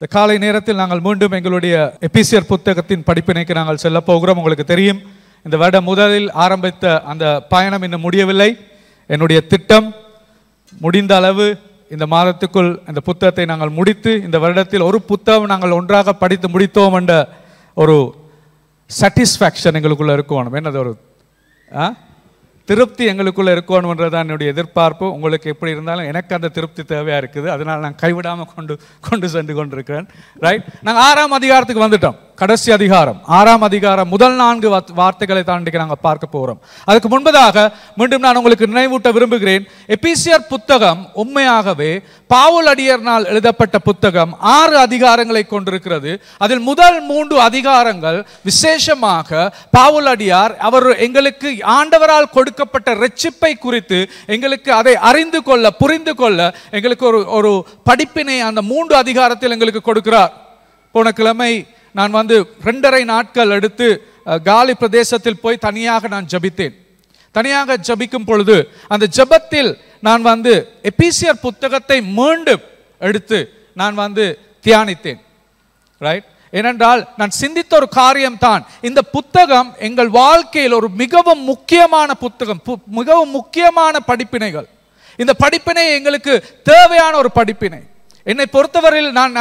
இந்த காலை நேரத்தில் நாங்கள் மீண்டும் எங்களுடைய எபிசியர் புத்தகத்தின் படிப்பினைக்கு நாங்கள் செல்ல போகிறோம். உங்களுக்கு தெரியும், இந்த வருடம் முதலில் ஆரம்பித்த அந்த பயணம் இன்னும் முடியவில்லை. என்னுடைய திட்டம் முடிந்த அளவு இந்த மாதத்துக்குள் இந்த புத்தகத்தை நாங்கள் முடித்து, இந்த வருடத்தில் ஒரு புத்தகம் நாங்கள் ஒன்றாக படித்து முடித்தோம் என்ற ஒரு சாட்டிஸ்ஃபேக்ஷன் எங்களுக்குள்ள இருக்கணும். என்னது ஒரு திருப்தி எங்களுக்குள்ள இருக்கணும்ன்றதான் என்னுடைய எதிர்பார்ப்பு. உங்களுக்கு எப்படி இருந்தாலும் எனக்கு அந்த திருப்தி தேவையாக இருக்குது. அதனால் நான் கைவிடாமல் கொண்டு சென்று கொண்டிருக்கிறேன். ரைட், நாங்கள் 6ஆம் அதிகாரத்துக்கு வந்துட்டோம். கடைசி அதிகாரம் 6ஆம் அதிகாரம் முதல் 4 வார்த்தைகளை தாண்டி நாங்கள் பார்க்க போகிறோம். அதுக்கு முன்பதாக மீண்டும் நான் உங்களுக்கு நினைவூட்ட விரும்புகிறேன், எபிசியர் புத்தகம் உண்மையாகவே பவுல் அடியாரால் எழுதப்பட்ட புத்தகம். 6 அதிகாரங்களை கொண்டிருக்கிறது. அதில் முதல் 3 அதிகாரங்கள் விசேஷமாக பவுல் அடியார் அவர் எங்களுக்கு ஆண்டவரால் கொடுக்கப்பட்ட இரட்சிப்பை குறித்து எங்களுக்கு அதை அறிந்து கொள்ள, புரிந்து கொள்ள எங்களுக்கு ஒரு படிப்பினை அந்த 3 அதிகாரத்தில் எங்களுக்கு கொடுக்கிறார். போன கிழமை நான் 2.5 நாட்கள் எடுத்து காலி பிரதேசத்தில் போய் தனியாக நான் ஜபித்தேன். தனியாக ஜபிக்கும் பொழுது அந்த ஜபத்தில் நான் எபிசியர் புத்தகத்தை மீண்டும் எடுத்து நான் தியானித்தேன். ரைட், ஏனென்றால் நான் சிந்தித்த ஒரு காரியம் தான், இந்த புத்தகம் எங்கள் வாழ்க்கையில் ஒரு மிகவும் முக்கியமான புத்தகம், மிகவும் முக்கியமான படிப்பினைகள். இந்த படிப்பினை எங்களுக்கு தேவையான ஒரு படிப்பினை. என்னை பொறுத்தவரையில் நான்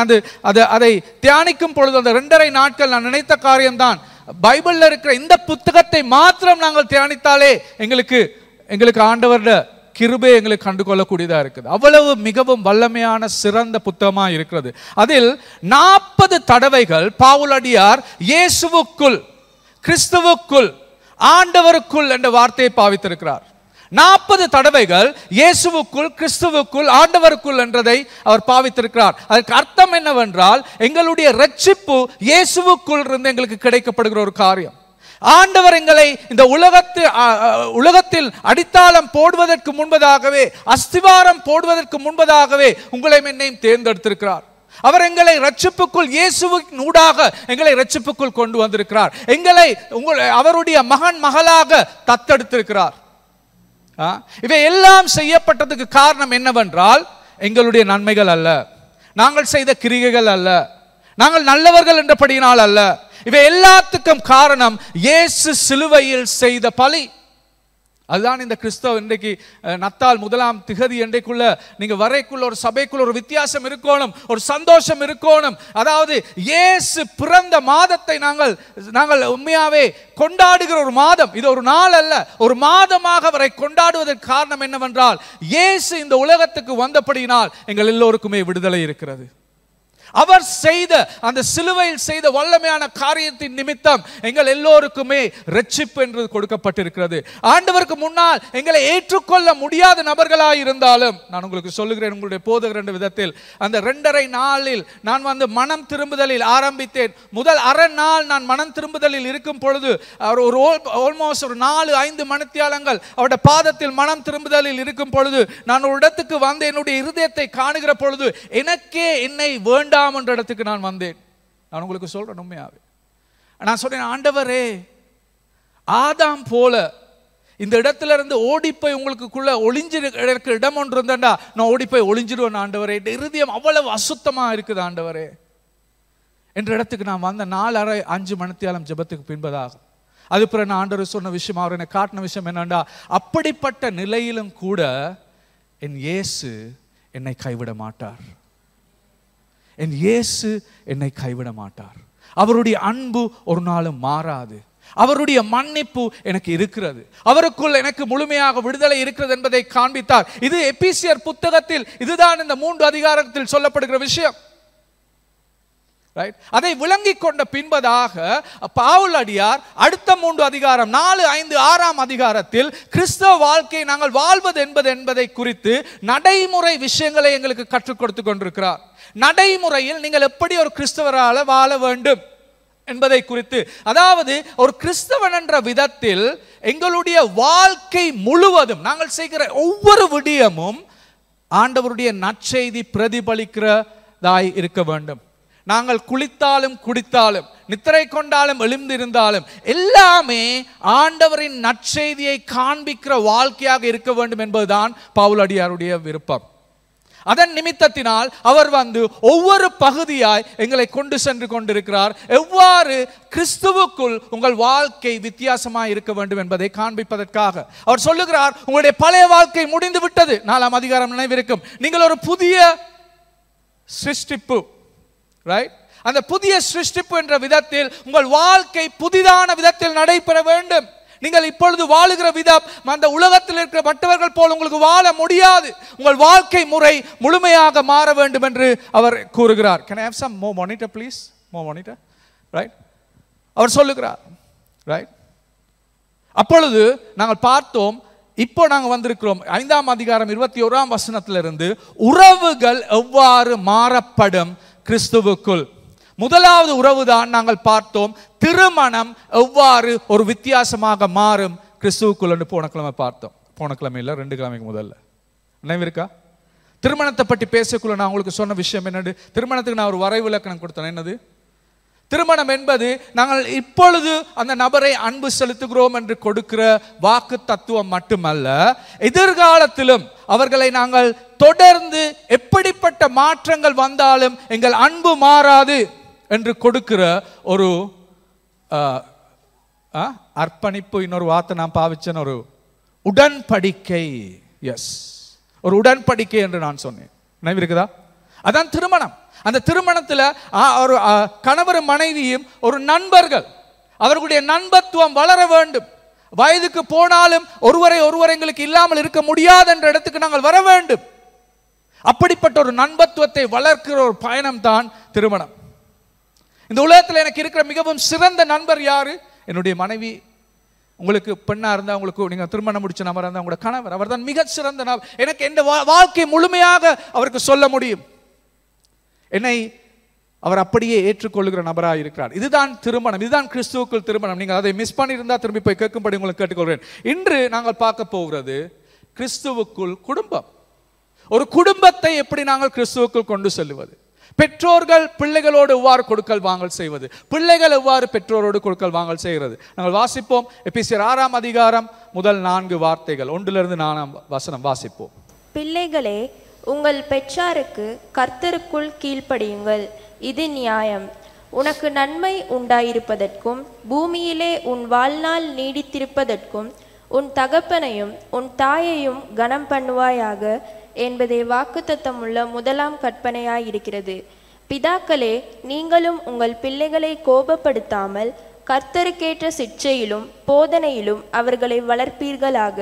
அதை தியானிக்கும் பொழுது அந்த 2.5 நாட்கள் நான் நினைத்த காரியம்தான், பைபிளில் இருக்கிற இந்த புத்தகத்தை மாத்திரம் நாங்கள் தியானித்தாலே எங்களுக்கு ஆண்டவரோட கிருபை எங்களுக்கு கண்டுகொள்ளக்கூடியதாக இருக்குது. அவ்வளவு மிகவும் வல்லமையான சிறந்த புத்தகமாக இருக்கிறது. அதில் 40 தடவைகள் பவுல் அடியார் இயேசுவுக்குள், கிறிஸ்துவுக்குள், ஆண்டவருக்குள் என்ற வார்த்தையை பாவித்திருக்கிறார். 40 தடவைகள் இயேசுவுக்குள், கிறிஸ்துவுக்குள், ஆண்டவருக்குள் என்றதை அவர் பாவித்திருக்கிறார். அதற்கு அர்த்தம் என்னவென்றால், எங்களுடைய இரட்சிப்பு இயேசுவுக்குள் இருந்து எங்களுக்கு கிடைக்கப்படுகிற ஒரு காரியம். ஆண்டவர் எங்களை இந்த உலகத்தில் அடித்தாளம் போடுவதற்கு முன்பதாகவே, அஸ்திவாரம் போடுவதற்கு முன்பதாகவே உங்களை என்னையும் தேர்ந்தெடுத்திருக்கிறார். அவர் எங்களை இரட்சிப்புக்குள், இயேசுவின் ஊடாக எங்களை இரட்சிப்புக்குள் கொண்டு வந்திருக்கிறார். எங்களை அவருடைய மகன் மகளாக தத்தெடுத்திருக்கிறார். இவை எல்லாம் செய்யப்பட்டதுக்கு காரணம் என்னவென்றால், எங்களுடைய நன்மைகள் அல்ல, நாங்கள் செய்த கிரிகைகள் அல்ல, நாங்கள் நல்லவர்கள் என்றபடியினால் அல்ல. இவை எல்லாத்துக்கும் காரணம் இயேசு சிலுவையில் செய்த பலி. அதுதான் இந்த கிறிஸ்தவ இன்றைக்கு நத்தால் 1ஆம் திகதி இன்றைக்குள்ள நீங்க வரைக்குள்ள ஒரு சபைக்குள்ள ஒரு வித்தியாசம் இருக்கணும், ஒரு சந்தோஷம் இருக்கணும். அதாவது இயேசு பிறந்த மாதத்தை நாங்கள் உண்மையாவே கொண்டாடுகிற ஒரு மாதம். இது ஒரு நாள் அல்ல, ஒரு மாதமாக அவரை கொண்டாடுவதற்கு காரணம் என்னவென்றால், இயேசு இந்த உலகத்துக்கு வந்தபடியினால் எங்கள் எல்லோருக்குமே விடுதலை இருக்கிறது. அவர் செய்த அந்த சிலுவையில் செய்த வல்லமையான காரியத்தின் நிமித்தம் எங்கள் எல்லோருக்குமே இரட்சிப்பு என்று கொடுக்கப்பட்டிருக்கிறது. ஆண்டவருக்கு முன்னால் எங்களை ஏற்றுக்கொள்ள முடியாத நபர்களாக இருந்தாலும், நான் உங்களுக்கு சொல்லுகிறேன், உங்களுடைய போதகர் என்ற விதத்தில் அந்த 2.5 நாளில் நான் மனம் திரும்புதலில் ஆரம்பித்தேன். முதல் அரை நாள் நான் மனம் திரும்புதலில் இருக்கும் பொழுது ஒரு ஆல்மோஸ்ட் ஒரு 4-5 மணித்தியாலங்கள் அவருடைய பாதத்தில் மனம் திரும்புதலில் இருக்கும் பொழுது நான் ஒரு இடத்துக்கு வந்து என்னுடைய இருதயத்தை காணுகிற பொழுது எனக்கே என்னை வேண்டாம் என்ற இடத்துக்கு நான் வந்தேன். நான் உங்களுக்கு சொல்றேன், உண்மையாவே நான் சொன்னேன், ஆண்டவரே, ஆதாம் போல இந்த இடத்துல இருந்து ஓடிப்போய் உங்களுக்குள்ள ஒளிஞ்சிருக்க இடம் ஒன்று இருந்தாண்டா நான் ஓடிப்போய் ஒளிஞ்சிருவேன் ஆண்டவரே. இருதயம் அவ்வளவு அசுத்தமா இருக்குது ஆண்டவரே என்ற இடத்துக்கு நான் வந்த 4:30-5 மணித்தியாலம் ஜெபத்துக்கு பின்பதாக. அது பிறகு நான் ஆண்டவர் சொன்ன விஷயம், அவர் என்னை காட்டின விஷயம் என்னண்டா, அப்படிப்பட்ட நிலையிலும் கூட என் இயேசு என்னை கைவிட மாட்டார். என் இயேசு என்னை கைவிட மாட்டார். அவருடைய அன்பு ஒரு நாளும் மாறாது. அவருடைய மன்னிப்பு எனக்கு இருக்கிறது. அவருக்குள் எனக்கு முழுமையாக விடுதலை இருக்கிறது என்பதை காண்பித்தார். இது எபிசியர் புத்தகத்தில் இதுதான் இந்த 3 அதிகாரத்தில் சொல்லப்படுகிற விஷயம். அதை விளங்கி கொண்ட பின்பதாக பவுல் அடியார் அடுத்த 3 அதிகாரம் 4, 5, 6ஆம் அதிகாரத்தில் கிறிஸ்தவ வாழ்க்கையை நாங்கள் வாழ்வது என்பதை குறித்து நடைமுறை விஷயங்களை எங்களுக்கு கற்றுக் கொடுத்து கொண்டிருக்கிறார். நடைமுறையில் நீங்கள் எப்படி ஒரு கிறிஸ்தவரால வாழ வேண்டும் என்பதை குறித்து, அதாவது ஒரு கிறிஸ்தவன் என்ற விதத்தில் எங்களுடைய வாழ்க்கை முழுவதும் நாங்கள் செய்கிற ஒவ்வொரு விடயமும் ஆண்டவருடைய நற்செய்தி பிரதிபலிக்கிறதாய் இருக்க வேண்டும். நாங்கள் குளித்தாலும் குடித்தாலும் நித்திரை கொண்டாலும் எழுந்திருந்தாலும் எல்லாமே ஆண்டவரின் நற்செய்தியை காண்பிக்கிற வாழ்க்கையாக இருக்க வேண்டும் என்பதுதான் பவுல் அடியாருடைய விருப்பம். அதன் நிமித்தத்தினால் அவர் வந்து ஒவ்வொரு பகுதியாய் எங்களை கொண்டு சென்று கொண்டிருக்கிறார். எவ்வாறு கிறிஸ்துவுக்குள் உங்கள் வாழ்க்கை வித்தியாசமாய் இருக்க வேண்டும் என்பதை காண்பிப்பதற்காக அவர் சொல்லுகிறார், உங்களுடைய பழைய வாழ்க்கை முடிந்து விட்டது. 4ஆம் அதிகாரம் நினைவிருக்கும். நீங்கள் ஒரு புதிய சிருஷ்டிப்பு, ரைட்? அந்த புதிய சிருஷ்டிப்பு என்ற விதத்தில் உங்கள் வாழ்க்கை புதிதான விதத்தில் நடைபெற வேண்டும். நீங்கள் இப்பொழுது வாழுகிற விதம் அந்த உலகத்தில் இருக்கிற மற்றவர்கள் போல் உங்களுக்கு வாழ முடியாது. உங்கள் வாழ்க்கை முறை முழுமையாக மாற வேண்டும் என்று அவர் கூறுகிறார். Can I have some more monitor please? More monitor, right? அவர் சொல்லுகிறார், right? அப்பொழுது நாங்கள் பார்த்தோம், இப்போ நாங்கள் வந்திருக்கிறோம் 5ஆம் அதிகாரம் 21ஆம் வசனத்திலிருந்து உறவுகள் எவ்வாறு மாறப்படும் கிறிஸ்துவுக்குள். முதலாவது உறவுதான் நாங்கள் பார்த்தோம், திருமணம் எவ்வாறு ஒரு வித்தியாசமாக மாறும் கிறிஸ்துவுக்குள் என்று போன கிழமை பார்த்தோம். போன கிழமை இல்லை, 2 கிழமைக்கு முதல்ல நினைவிருக்கா? திருமணத்தை பற்றி பேசக்குள்ள நான் உங்களுக்கு சொன்ன விஷயம் என்னது? திருமணத்துக்கு நான் ஒரு வரைவிலக்கணம் கொடுத்தேன். என்னது? திருமணம் என்பது நாங்கள் இப்பொழுது அந்த நபரை அன்பு செலுத்துகிறோம் என்று கொடுக்கிற வாக்கு தத்துவம் மட்டுமல்ல, எதிர்காலத்திலும் அவர்களை நாங்கள் தொடர்ந்து எப்படிப்பட்ட மாற்றங்கள் வந்தாலும் எங்கள் அன்பு மாறாது என்று கொடுக்கிற ஒரு அர்ப்பணிப்பு. இன்னொரு வார்த்தை நான் பாவிச்சேன், ஒரு உடன்படிக்கை. எஸ், ஒரு உடன்படிக்கை என்று நான் சொன்னேன். நினைவிருக்குதா? அதான் திருமணம். அந்த திருமணத்தில் ஒரு கணவர் மனைவியும் ஒரு நண்பர்கள், அவர்களுடைய நண்பத்துவம் வளர வேண்டும். வயதுக்கு போனாலும் ஒருவரை எங்களுக்கு இல்லாமல் இருக்க முடியாது என்ற இடத்துக்கு நாங்கள் வர வேண்டும். அப்படிப்பட்ட ஒரு நண்பத்துவத்தை வளர்க்கிற ஒரு பயணம் தான் திருமணம். இந்த உலகத்தில் எனக்கு இருக்கிற மிகவும் சிறந்த நண்பர் யாரு? என்னுடைய மனைவி. உங்களுக்கு பெண்ணா இருந்தா, உங்களுக்கு நீங்க திருமணம் முடிச்ச நபர் இருந்தா உங்களோட கணவர். அவர் தான் மிக சிறந்த நபர். எனக்கு எந்த வாழ்க்கை முழுமையாக அவருக்கு சொல்ல முடியும். என்னை அவர் அப்படியே ஏற்றுக்கொள்ளுகிற நபராக இருக்கிறார். இதுதான் திருமணம், இதுதான் கிறிஸ்துவுக்குள் திருமணம். நீங்கள் அதை மிஸ் பண்ணியிருந்தா திரும்பி போய் கேட்கும்படி உங்களுக்கு கேட்டுக்கொள்கிறேன். இன்று நாங்கள் பார்க்க போகிறது கிறிஸ்துவுக்குள் குடும்பம். ஒரு குடும்பத்தை எப்படி நாங்கள் கிறிஸ்துவுக்குள் கொண்டு செல்வது, பெற்றோர்கள் பிள்ளைகளோடு எவ்வாறு கொடுக்கல் வாங்கல் செய்வது, பிள்ளைகள் எவ்வாறு பெற்றோரோடு கொடுக்கல் வாங்கல் செய்கிறது. நாங்கள் வாசிப்போம். எபேசியர் 6ஆம் அதிகாரம் முதல் 4 வார்த்தைகள் 1லிருந்து 4ஆம் வசனம் வாசிப்போம். பிள்ளைகளே, உங்கள் பெற்றாருக்கு கர்த்தருக்குள் கீழ்ப்படியுங்கள், இது நியாயம். உனக்கு நன்மை உண்டாயிருப்பதற்கும் பூமியிலே உன் வாழ்நாள் நீடித்திருப்பதற்கும் உன் தகப்பனையும் உன் தாயையும் கனம் பண்ணுவாயாக என்பதே வாக்குத்தத்தமுள்ள முதலாம் கற்பனையாயிருக்கிறது. பிதாக்களே, நீங்களும் உங்கள் பிள்ளைகளை கோபப்படுத்தாமல் கர்த்தருக்கேற்ற சிட்சையிலும் போதனையிலும் அவர்களை வளர்ப்பீர்களாக.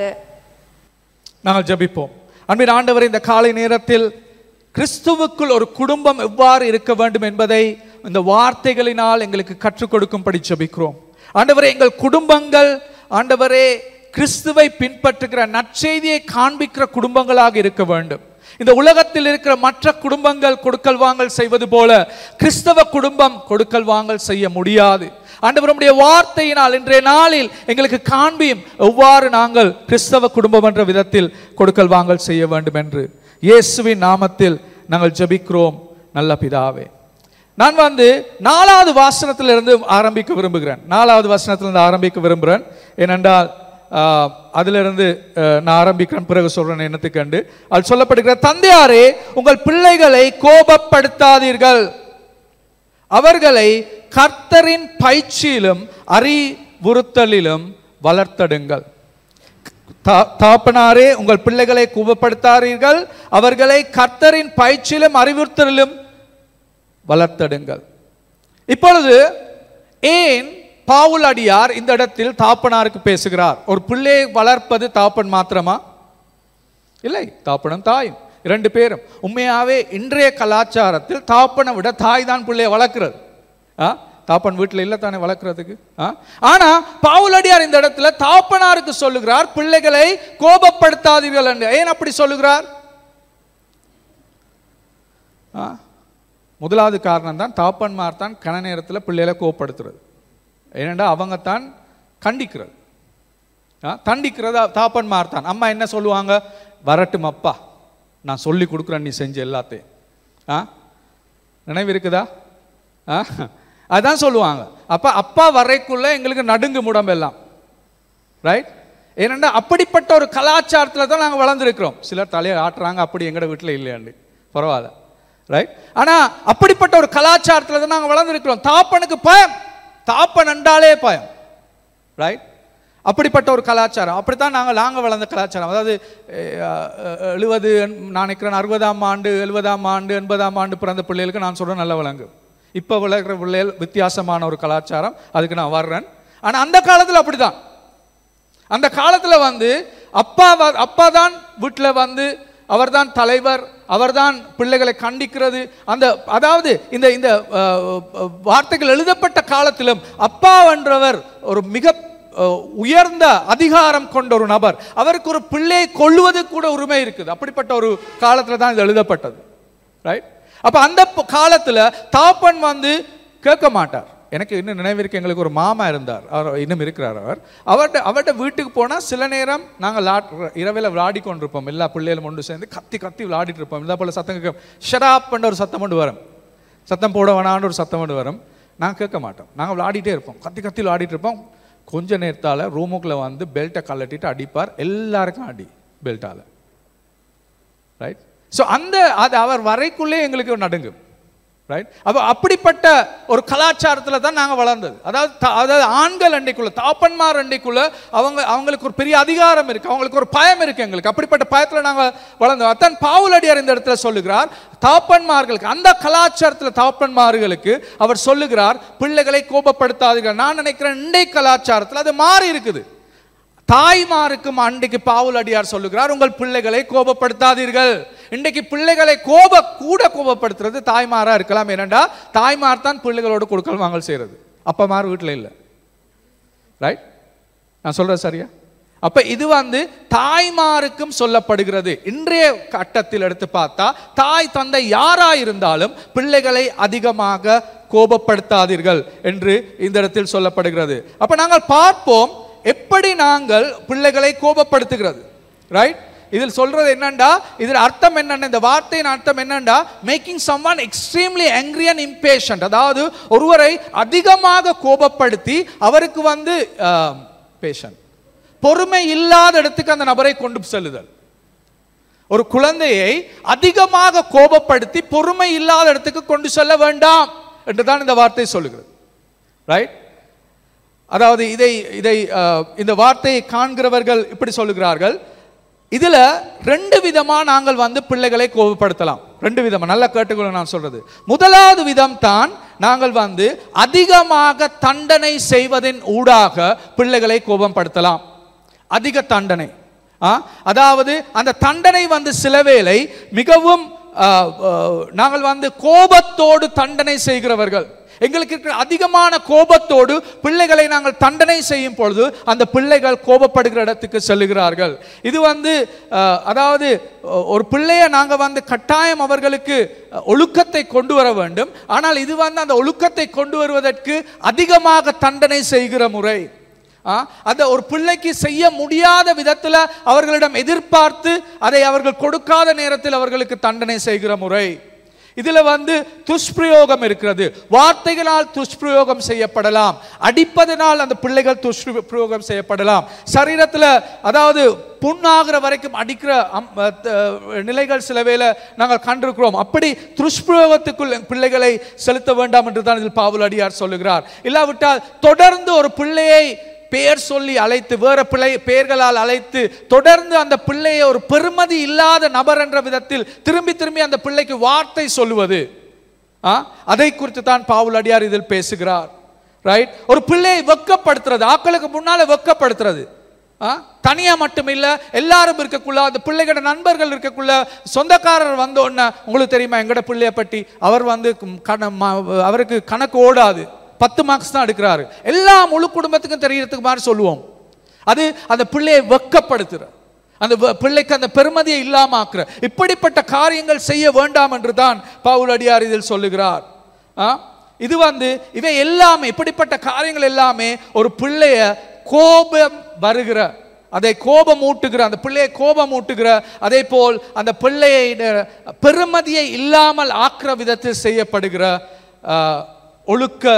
நாங்கள் ஜெபிப்போம். அன்பின் ஆண்டவரே, இந்த காலை நேரத்தில் கிறிஸ்துவுக்குள் ஒரு குடும்பம் எவ்வாறு இருக்க வேண்டும் என்பதை இந்த வார்த்தைகளினால் எங்களுக்கு கற்றுக் கொடுக்கும்படி ஜெபிக்கிறோம். ஆண்டவரே, எங்கள் குடும்பங்கள் ஆண்டவரே கிறிஸ்துவை பின்பற்றுகிற நற்செய்தியை காண்பிக்கிற குடும்பங்களாக இருக்க வேண்டும். இந்த உலகத்தில் இருக்கிற மற்ற குடும்பங்கள் கொடுக்கல் வாங்கல் செய்வது போல கிறிஸ்தவ குடும்பம் கொடுக்கல் வாங்கல் செய்ய முடியாது. ஆண்டவருடைய வார்த்தையினால் இன்றைய நாளில் எங்களுக்கு காண்பியும் எவ்வாறு நாங்கள் கிறிஸ்தவ குடும்பம் என்ற விதத்தில் கொடுக்கல் வாங்கல் செய்ய வேண்டும் என்று இயேசுவின் நாமத்தில் நாங்கள் ஜெபிக்கிறோம் நல்ல பிதாவே. நான் 4வது வசனத்திலிருந்து ஆரம்பிக்க விரும்புகிறேன். 4வது வசனத்திலிருந்து ஆரம்பிக்க விரும்புகிறேன். ஏனென்றால் அதிலிருந்து நான் ஆரம்பிக்கிறேன், பிறகு சொல்றேன் என்னத்துக்கு கண்டு. அது சொல்லப்படுகிற, தந்தையாரே, உங்கள் பிள்ளைகளை கோபப்படுத்தாதீர்கள், அவர்களை கர்த்தரின் பயிற்சியிலும் அறிவுறுத்தலிலும் வளர்த்தடுங்கள். தாப்பனாரே, உங்கள் பிள்ளைகளை கோபப்படுத்தாதீர்கள், அவர்களை கர்த்தரின் பயிற்சியிலும் அறிவுறுத்தலிலும் வளர்த்தடுங்கள். இப்பொழுது ஏன் பவுல் அடியார் இந்த இடத்தில் தாப்பனாருக்கு பேசுகிறார்? ஒரு பிள்ளையை வளர்ப்பது தாப்பன் மாத்திரமா? இல்லை, தாப்பனும் தாயும் 2 பேரும். உண்மையாவே இன்றைய கலாச்சாரத்தில் தாப்பனை விட தாய் தான் பிள்ளையை வளர்க்கிறது. தாப்பன் வீட்டில் இல்லை தானே வளர்க்கறதுக்கு. ஆனா பவுல் அடியார் இந்த இடத்துல தாப்பனாருக்கு சொல்லுகிறார், பிள்ளைகளை கோபப்படுத்தாதீர்கள் என்று. ஏன் அப்படி சொல்லுகிறார்? முதலாவது காரணம் தான், தாப்பன்மார் தான் கன நேரத்தில் பிள்ளைகளை கோபப்படுத்துறது. ஏனென்றா அவங்க தான் கண்டிக்கிறது. தண்டிக்கிறதா தாப்பன்மார் தான். அம்மா என்ன சொல்லுவாங்க? வரட்டும் அப்பா, நான் சொல்லி கொடுக்குறேன், நீ செஞ்ச எல்லாத்தையும். நினைவு இருக்குதா? அதான் சொல்லுவாங்க. அப்ப அப்பா வரைக்குள்ள எங்களுக்கு நடுங்கு முடம்பெல்லாம், ரைட்? ஏனென்றா அப்படிப்பட்ட ஒரு கலாச்சாரத்தில் தான் நாங்கள் வளர்ந்துருக்கிறோம். சிலர் தலையை ஆட்டுறாங்க, அப்படி எங்கட வீட்டில் இல்லையாண்டு. பரவாயில்ல, ரைட்? ஆனா அப்படிப்பட்ட ஒரு கலாச்சாரத்துல தான் நாங்கள் வளர்ந்துருக்கிறோம். தாப்பனுக்கு பயம், தாப்பன் என்றாலே பயம், ரைட்? அப்படிப்பட்ட ஒரு கலாச்சாரம். அப்படித்தான் நாங்கள் வளர்ந்த கலாச்சாரம். அதாவது 70 நான் நினைக்கிறேன் 60ஆம் ஆண்டு 70ஆம் ஆண்டு 80ஆம் ஆண்டு பிறந்த பிள்ளைகளுக்கு நான் சொல்கிறேன் நல்ல விளங்கு. இப்போ விளக்குற பிள்ளைகள் வித்தியாசமான ஒரு கலாச்சாரம், அதுக்கு நான் வர்றேன். ஆனால் அந்த காலத்தில் அப்படிதான். அந்த காலத்தில் வந்து அப்பா தான் வீட்டில் வந்து அவர்தான் தலைவர், அவர்தான் பிள்ளைகளை கண்டிக்கிறது. அதாவது இந்த இந்த வார்த்தைகள் எழுதப்பட்ட காலத்திலும் அப்பா என்றவர் ஒரு மிக உயர்ந்த அதிகாரம் கொண்ட ஒரு நபர். அவருக்கு ஒரு பிள்ளையை கொல்லுவது கூட உரிமை இருக்குது. அப்படிப்பட்ட ஒரு காலத்தில் தான் இது எழுதப்பட்டது, ரைட்? அப்ப அந்த காலத்தில் தாப்பன் வந்து கேட்க மாட்டார். எனக்கு இன்னும் நினைவிருக்கு, எங்களுக்கு ஒரு மாமா இருந்தார், அவர் இன்னும் இருக்கிறார். அவர்கிட்ட வீட்டுக்கு போனால் சில நேரம் நாங்கள் இரவில் விளையாடி கொண்டிருப்போம், எல்லா பிள்ளைகளும் ஒன்று சேர்ந்து கத்தி கத்தி விளையாடிட்டு இருப்போம். இதே போல் சத்தம் கேட்க ஷடாப் பண்ண ஒரு சத்தம் கொண்டு வரும், சத்தம் போட வேணான்னு ஒரு சத்தம் கொண்டு வரும். நாங்கள் கேட்க மாட்டோம், நாங்கள் விளையாடிட்டே இருப்போம், கத்தி கத்தி விளையாடிட்டு இருப்போம். கொஞ்ச நேரத்தால் ரூமுக்குள்ளே வந்து பெல்ட்டை கழட்டிட்டு அடிப்பார், எல்லாருக்கும் அடி பெல்ட்டால், ரைட்? ஸோ அது அவர் வரைக்குள்ளே எங்களுக்கு நடுங்கும், ரைட்? அப்போ அப்படிப்பட்ட ஒரு கலாச்சாரத்தில் தான் நாங்கள் வளர்ந்தது. அதாவது ஆண்கள் அண்டைக்குள்ள, தாப்பன்மார் அண்டைக்குள்ள அவங்களுக்கு ஒரு பெரிய அதிகாரம் இருக்கு, அவங்களுக்கு ஒரு பயம் இருக்கு எங்களுக்கு. அப்படிப்பட்ட பயத்தில் நாங்கள் வளர்ந்தோம். அதான் பவுலடியார் இந்த இடத்துல சொல்லுகிறார், தாப்பன்மார்களுக்கு, அந்த கலாச்சாரத்தில் தாப்பன்மார்களுக்கு அவர் சொல்லுகிறார், பிள்ளைகளை கோபப்படுத்தாதீர்கள். நான் நினைக்கிறேன் இன்றைய கலாச்சாரத்தில் அது மாறி இருக்குது. தாய்மாருக்கும் அன்றைக்கு பவுலடியார் சொல்லுகிறார், உங்கள் பிள்ளைகளை கோபப்படுத்தாதீர்கள். இன்றைக்கு பிள்ளைகளை கோபப்படுத்துறது தாய்மாரா இருக்கலாம். ஏனென்றா தாய்மார் தான் பிள்ளைகளோடு கொடுக்கல் வாங்கல் செய்யறது, அப்பமார் வீட்டில் இல்லை, ரைட்? நான் சொல்றேன் சரியா? அப்ப இது வந்து தாய்மாருக்கும் சொல்லப்படுகிறது. இன்றைய கட்டத்தில் எடுத்து பார்த்தா தாய் தந்தை யாரா இருந்தாலும் பிள்ளைகளை அதிகமாக கோபப்படுத்தாதீர்கள் என்று இந்த இடத்தில் சொல்லப்படுகிறது. அப்ப நாங்கள் பார்ப்போம் எப்படி நாங்கள் பிள்ளைகளை கோபப்படுத்துகிறது, ரைட்? இதில் சொல்றது என்னண்டா, இதில் அர்த்தம் என்னன்னா, இந்த வார்த்தையின் அர்த்தம் என்னண்டா, making someone extremely angry and impatient. அதாவது ஒருவரை அதிகமாக கோபப்படுத்தி அவருக்கு வந்து பேஷண்ட், பொறுமை இல்லாத இடத்துக்கு அந்த நபரை கொண்டு செல்லுதல். ஒரு குழந்தையை அதிகமாக கோபப்படுத்தி பொறுமை இல்லாத இடத்துக்கு கொண்டு செல்ல வேண்டாம் என்றுதான் இந்த வார்த்தை சொல்லுகிறது, ரைட்? அதாவது இந்த வார்த்தையை காண்கிறவர்கள் இப்படி சொல்லுகிறார்கள், இதுல 2 விதமா நாங்கள் வந்து பிள்ளைகளை கோபப்படுத்தலாம். 2 விதமா, நல்ல கேட்டுக்கொள்ள நான் சொல்றது. முதலாவது விதம் தான் நாங்கள் வந்து அதிகமாக தண்டனை செய்வதின் ஊடாக பிள்ளைகளை கோபப்படுத்தலாம். அதிக தண்டனை, அதாவது அந்த தண்டனை வந்து சிலவேளை மிகவும் நாங்கள் வந்து கோபத்தோடு தண்டனை செய்கிறவர்கள், எங்களுக்கு இருக்கிற அதிகமான கோபத்தோடு பிள்ளைகளை நாங்கள் தண்டனை செய்யும் பொழுது அந்த பிள்ளைகள் கோபப்படுகிற இடத்துக்கு செல்லுகிறார்கள். இது வந்து அதாவது ஒரு பிள்ளையை நாங்கள் வந்து கட்டாயம் அவர்களுக்கு ஒழுக்கத்தை கொண்டு வர வேண்டும். ஆனால் இது வந்து அந்த ஒழுக்கத்தை கொண்டு வருவதற்கு அதிகமாக தண்டனை செய்கிற முறை. அந்த ஒரு பிள்ளைக்கு செய்ய முடியாத விதத்தில் அவர்களிடம் எதிர்பார்த்து அதை அவர்கள் கொடுக்காத நேரத்தில் அவர்களுக்கு தண்டனை செய்கிற முறை. இதுல வந்து துஷ்பிரயோகம் இருக்கிறது. வார்த்தைகளால் துஷ்பிரயோகம் செய்யப்படலாம், அடிப்பதனால் அந்த பிள்ளைகள் துஷ்பிரயோகம் செய்யப்படலாம். சரீரத்தில் அதாவது புண்ணாகிற வரைக்கும் அடிக்கிற நிலைகள் சில வேளை நாங்கள் கண்டிருக்கிறோம். அப்படி துஷ்பிரயோகத்துக்குள் பிள்ளைகளை செலுத்த வேண்டாம் என்று தான் இதில் பவுலடியார் சொல்லுகிறார். இல்லாவிட்டால் தொடர்ந்து ஒரு பிள்ளையை பெயர் சொல்லி அழைத்து, வேற பெயர்களால் அழைத்து தொடர்ந்து அந்த பிள்ளையை ஒரு பெருமதி இல்லாத நபர் என்ற விதத்தில் திரும்பி திரும்பி அந்த பிள்ளைக்கு வார்த்தை சொல்லுவது, அதை குறித்து தான் பவுலடியார் இதில் பேசுகிறார், ரைட்? ஒரு பிள்ளையை வெட்கப்படுத்துறது, ஆட்களுக்கு முன்னால வெட்கப்படுத்துறது, தனியா மட்டும் இல்ல, எல்லாரும் இருக்கக்குள்ள, அந்த பிள்ளைகளோட நண்பர்கள் இருக்கக்குள்ள, சொந்தக்காரர் வந்தோன்னு உங்களுக்கு தெரியுமா எங்கட பிள்ளைய பற்றி, அவர் வந்து அவருக்கு கணக்கு ஓடாது, 10 மார்க்ஸ் தான் எடுக்கிறாரு, எல்லா முழு குடும்பத்துக்கும் தெரியறதுக்கு மாதிரி சொல்லுவோம். அது அந்த பிள்ளையை வெட்கப்படுத்துற, அந்த பிள்ளைக்கு அந்த பெருமதியை இல்லாம ஆக்குற, இப்படிப்பட்ட காரியங்கள் செய்ய வேண்டாம் என்று தான் பவுலடியார் இதில் சொல்லுகிறார். இது வந்து இவை எல்லாமே, இப்படிப்பட்ட காரியங்கள் எல்லாமே ஒரு பிள்ளைய கோபம் வருகிற, அதை கோபம் ஊட்டுகிற, அந்த பிள்ளையை கோபம் ஊட்டுகிற, அதே போல் அந்த பிள்ளையை பெருமதியை இல்லாமல் ஆக்குற விதத்தில் செய்யப்படுகிற ஒழுக்க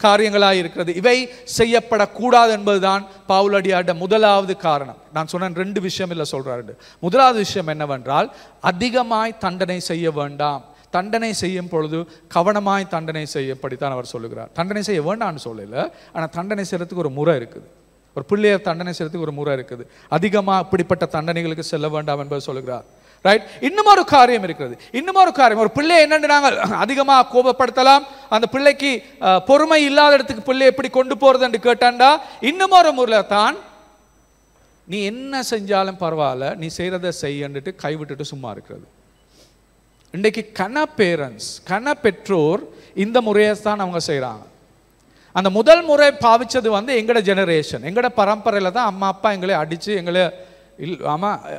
காரியங்களாக இருக்கிறது. இவை செய்யப்படக்கூடாது என்பதுதான் பவுலடியார்ட முதலாவது காரணம். நான் சொன்ன 2 விஷயம் இல்லை சொல்றாரு. முதலாவது விஷயம் என்னவென்றால், அதிகமாய் தண்டனை செய்ய வேண்டாம். தண்டனை செய்யும் பொழுது கவனமாய் தண்டனை செய்யப்படித்தான் அவர் சொல்லுகிறார். தண்டனை செய்ய வேண்டாம்னு சொல்லல, ஆனால் தண்டனை செய்யறதுக்கு ஒரு முறை இருக்குது. ஒரு பிள்ளையர் தண்டனை செய்யறதுக்கு ஒரு முறை இருக்குது. அதிகமாக இப்படிப்பட்ட தண்டனைகளுக்கு செல்ல வேண்டாம் என்பது சொல்லுகிறார். ரைட். இன்னும் ஒரு காரியம் இருக்கிறது. ஒரு பிள்ளை என்னன்னு நாங்கள் அதிகமாக கோபப்படுத்தலாம். அந்த பிள்ளைக்கு பொறுமை இல்லாத இடத்துக்கு பிள்ளை எப்படி கொண்டு போறது என்று கேட்டாண்டா, இன்னும் ஒரு முறையில் தான் நீ என்ன செஞ்சாலும் பரவாயில்ல, நீ செய்யறதை செய்யன்னுட்டு கைவிட்டுட்டு சும்மா இருக்கிறது. இன்றைக்கு பெற்றோர் இந்த முறையை தான் அவங்க செய்கிறாங்க. அந்த முதல் முறை பாவிச்சது எங்கட ஜெனரேஷன், எங்கட பரம்பரையில் தான் அம்மா அப்பா எங்களை அடித்து எங்களை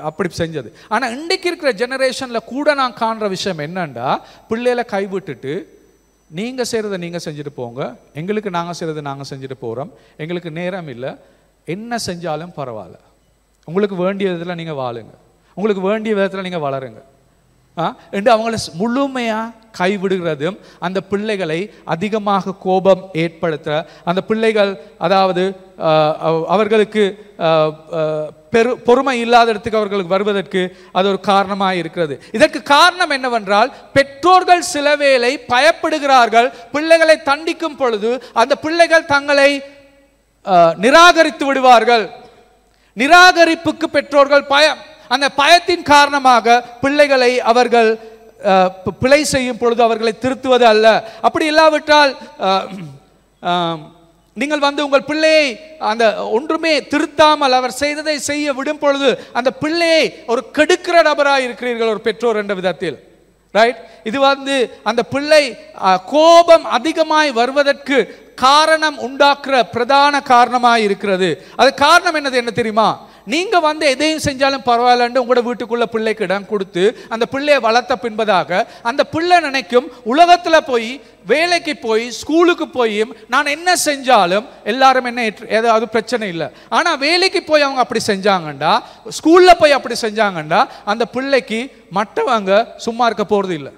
அப்படி செஞ்சது. ஆனால் இன்றைக்கு இருக்கிற ஜெனரேஷனில் கூட நான் காண்ற விஷயம் என்னன்னா, பிள்ளைகளை கைவிட்டுட்டு நீங்கள் செய்கிறத நீங்கள் செஞ்சுட்டு போங்க, எங்களுக்கு நாங்கள் செய்கிறத நாங்கள் செஞ்சுட்டு போகிறோம், எங்களுக்கு நேரம் இல்லை, என்ன செஞ்சாலும் பரவாயில்ல, உங்களுக்கு வேண்டிய விதத்தில் நீங்கள் வாழுங்க, உங்களுக்கு வேண்டிய விதத்தில் நீங்கள் வளருங்க என்று அவங்கள முழுமையாக கைவிடுகிறதும் அந்த பிள்ளைகளை அதிகமாக கோபம் ஏற்படுத்த, அந்த பிள்ளைகள் அதாவது அவர்களுக்கு பொறுமை இல்லாத இடத்துக்கு அவர்களுக்கு வருவதற்கு அது ஒரு காரணமாக இருக்கிறது. இதற்கு காரணம் என்னவென்றால், பெற்றோர்கள் சில வேளை பயப்படுகிறார்கள். பிள்ளைகளை தண்டிக்கும் பொழுது அந்த பிள்ளைகள் தங்களை நிராகரித்து விடுவார்கள். நிராகரிப்புக்கு பெற்றோர்கள் பயம். அந்த பயத்தின் காரணமாக பிள்ளைகளை அவர்கள் பிழை செய்யும் பொழுது அவர்களை திருத்துவது அல்ல. அப்படி இல்லாவிட்டால் நீங்கள் உங்கள் பிள்ளையை அந்த ஒன்றுமே திருத்தாமல் அவர் செய்ததை செய்ய விடும் பொழுது அந்த பிள்ளையை ஒரு கெடுக்கிற நபராக இருக்கிறீர்கள் ஒரு பெற்றோர் என்ற விதத்தில். ரைட். இது அந்த பிள்ளை கோபம் அதிகமாய் வருவதற்கு காரணம் உண்டாக்குற பிரதான காரணமாக இருக்கிறது. அது காரணம் என்ன தெரியுமா? நீங்க எதையும் செஞ்சாலும் பரவாயில்லன்னு உங்களோட வீட்டுக்குள்ள பிள்ளைக்கு இடம் கொடுத்து அந்த பிள்ளையை வளர்த்த பின்பதாக அந்த பிள்ளை நினைக்கும், உலகத்துல போய் வேலைக்கு போய் ஸ்கூலுக்கு போயும் நான் என்ன செஞ்சாலும் எல்லாரும் என்ன ஏதாவது பிரச்சனை இல்லை. ஆனா வேலைக்கு போய் அவங்க அப்படி செஞ்சாங்கண்டா, ஸ்கூல்ல போய் அப்படி செஞ்சாங்கண்டா அந்த பிள்ளைக்கு மற்றவங்க சும்மா இருக்க போறது இல்லை.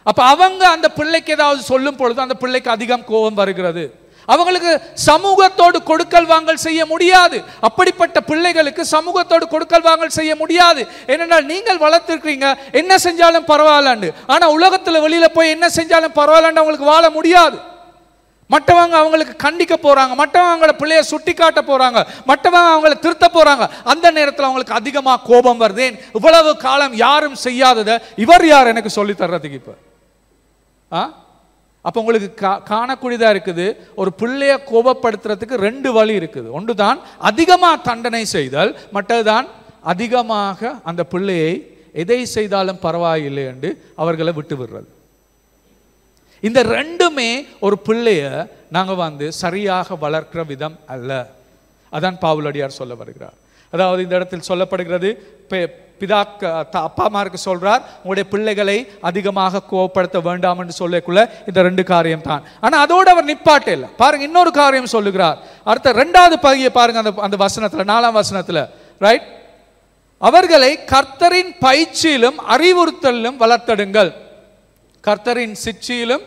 அப்ப அவங்க அந்த பிள்ளைக்கு ஏதாவது சொல்லும் பொழுது அந்த பிள்ளைக்கு அதிகம் கோபம் வருகிறது. அவங்களுக்கு சமூகத்தோடு கொடுக்கல் வாங்கல் செய்ய முடியாது. அப்படிப்பட்ட பிள்ளைகளுக்கு சமூகத்தோடு கொடுக்கல் வாங்கல் செய்ய முடியாது. ஏனென்றால் நீங்கள் வளர்த்திருக்கீங்க என்ன செஞ்சாலும் பரவாயில்லண்டு, ஆனா உலகத்துல வெளியில போய் என்ன செஞ்சாலும் பரவாயில்லண்டு அவங்களுக்கு வாழ முடியாது. மற்றவங்க அவங்களுக்கு கண்டிக்க போறாங்க, மற்றவங்க அவங்கள பிள்ளைய சுட்டி காட்ட போறாங்க, மற்றவங்க அவங்கள திருத்த போறாங்க. அந்த நேரத்தில் அவங்களுக்கு அதிகமா கோபம் வருது. இவ்வளவு காலம் யாரும் செய்யாததை இவர் யார் எனக்கு சொல்லி தர்றதுக்கு? இப்ப அப்ப உங்களுக்கு காணக்கூடியதா இருக்குது, ஒரு பிள்ளைய கோபப்படுத்துறதுக்கு 2 வழி இருக்குது. ஒன்று தான் அதிகமா தண்டனை செய்தல், மற்றதுதான் அதிகமாக அந்த பிள்ளையை எதை செய்தாலும் பரவாயில்லை என்று அவர்களை விட்டு விடுறது. இந்த 2மே ஒரு பிள்ளைய நாங்க சரியாக வளர்க்கிற விதம் அல்ல. அதான் பவுலடியார் சொல்ல வருகிறார். அதாவது இந்த இடத்தில் சொல்லப்படுகிறது, அப்பா அம்மாருக்கு சொல்றார், உங்களுடைய பிள்ளைகளை அதிகமாக கோபப்படுத்த வேண்டாம் என்று சொல்லக்குள்ள இந்த 2 காரியம் தான். ஆனா அதோடு அவர் நிப்பாட்டே இல்லை. பாருங்க, இன்னொரு காரியம் சொல்லுகிறார். அடுத்த 2வது பகுதியை பாருங்க, அந்த வசனத்துல 4ஆம் வசனத்துல. ரைட். அவர்களை கர்த்தரின் பயிற்சியிலும் அறிவுறுத்தலிலும் வளர்த்தடுங்கள், கர்த்தரின் சிட்சியிலும்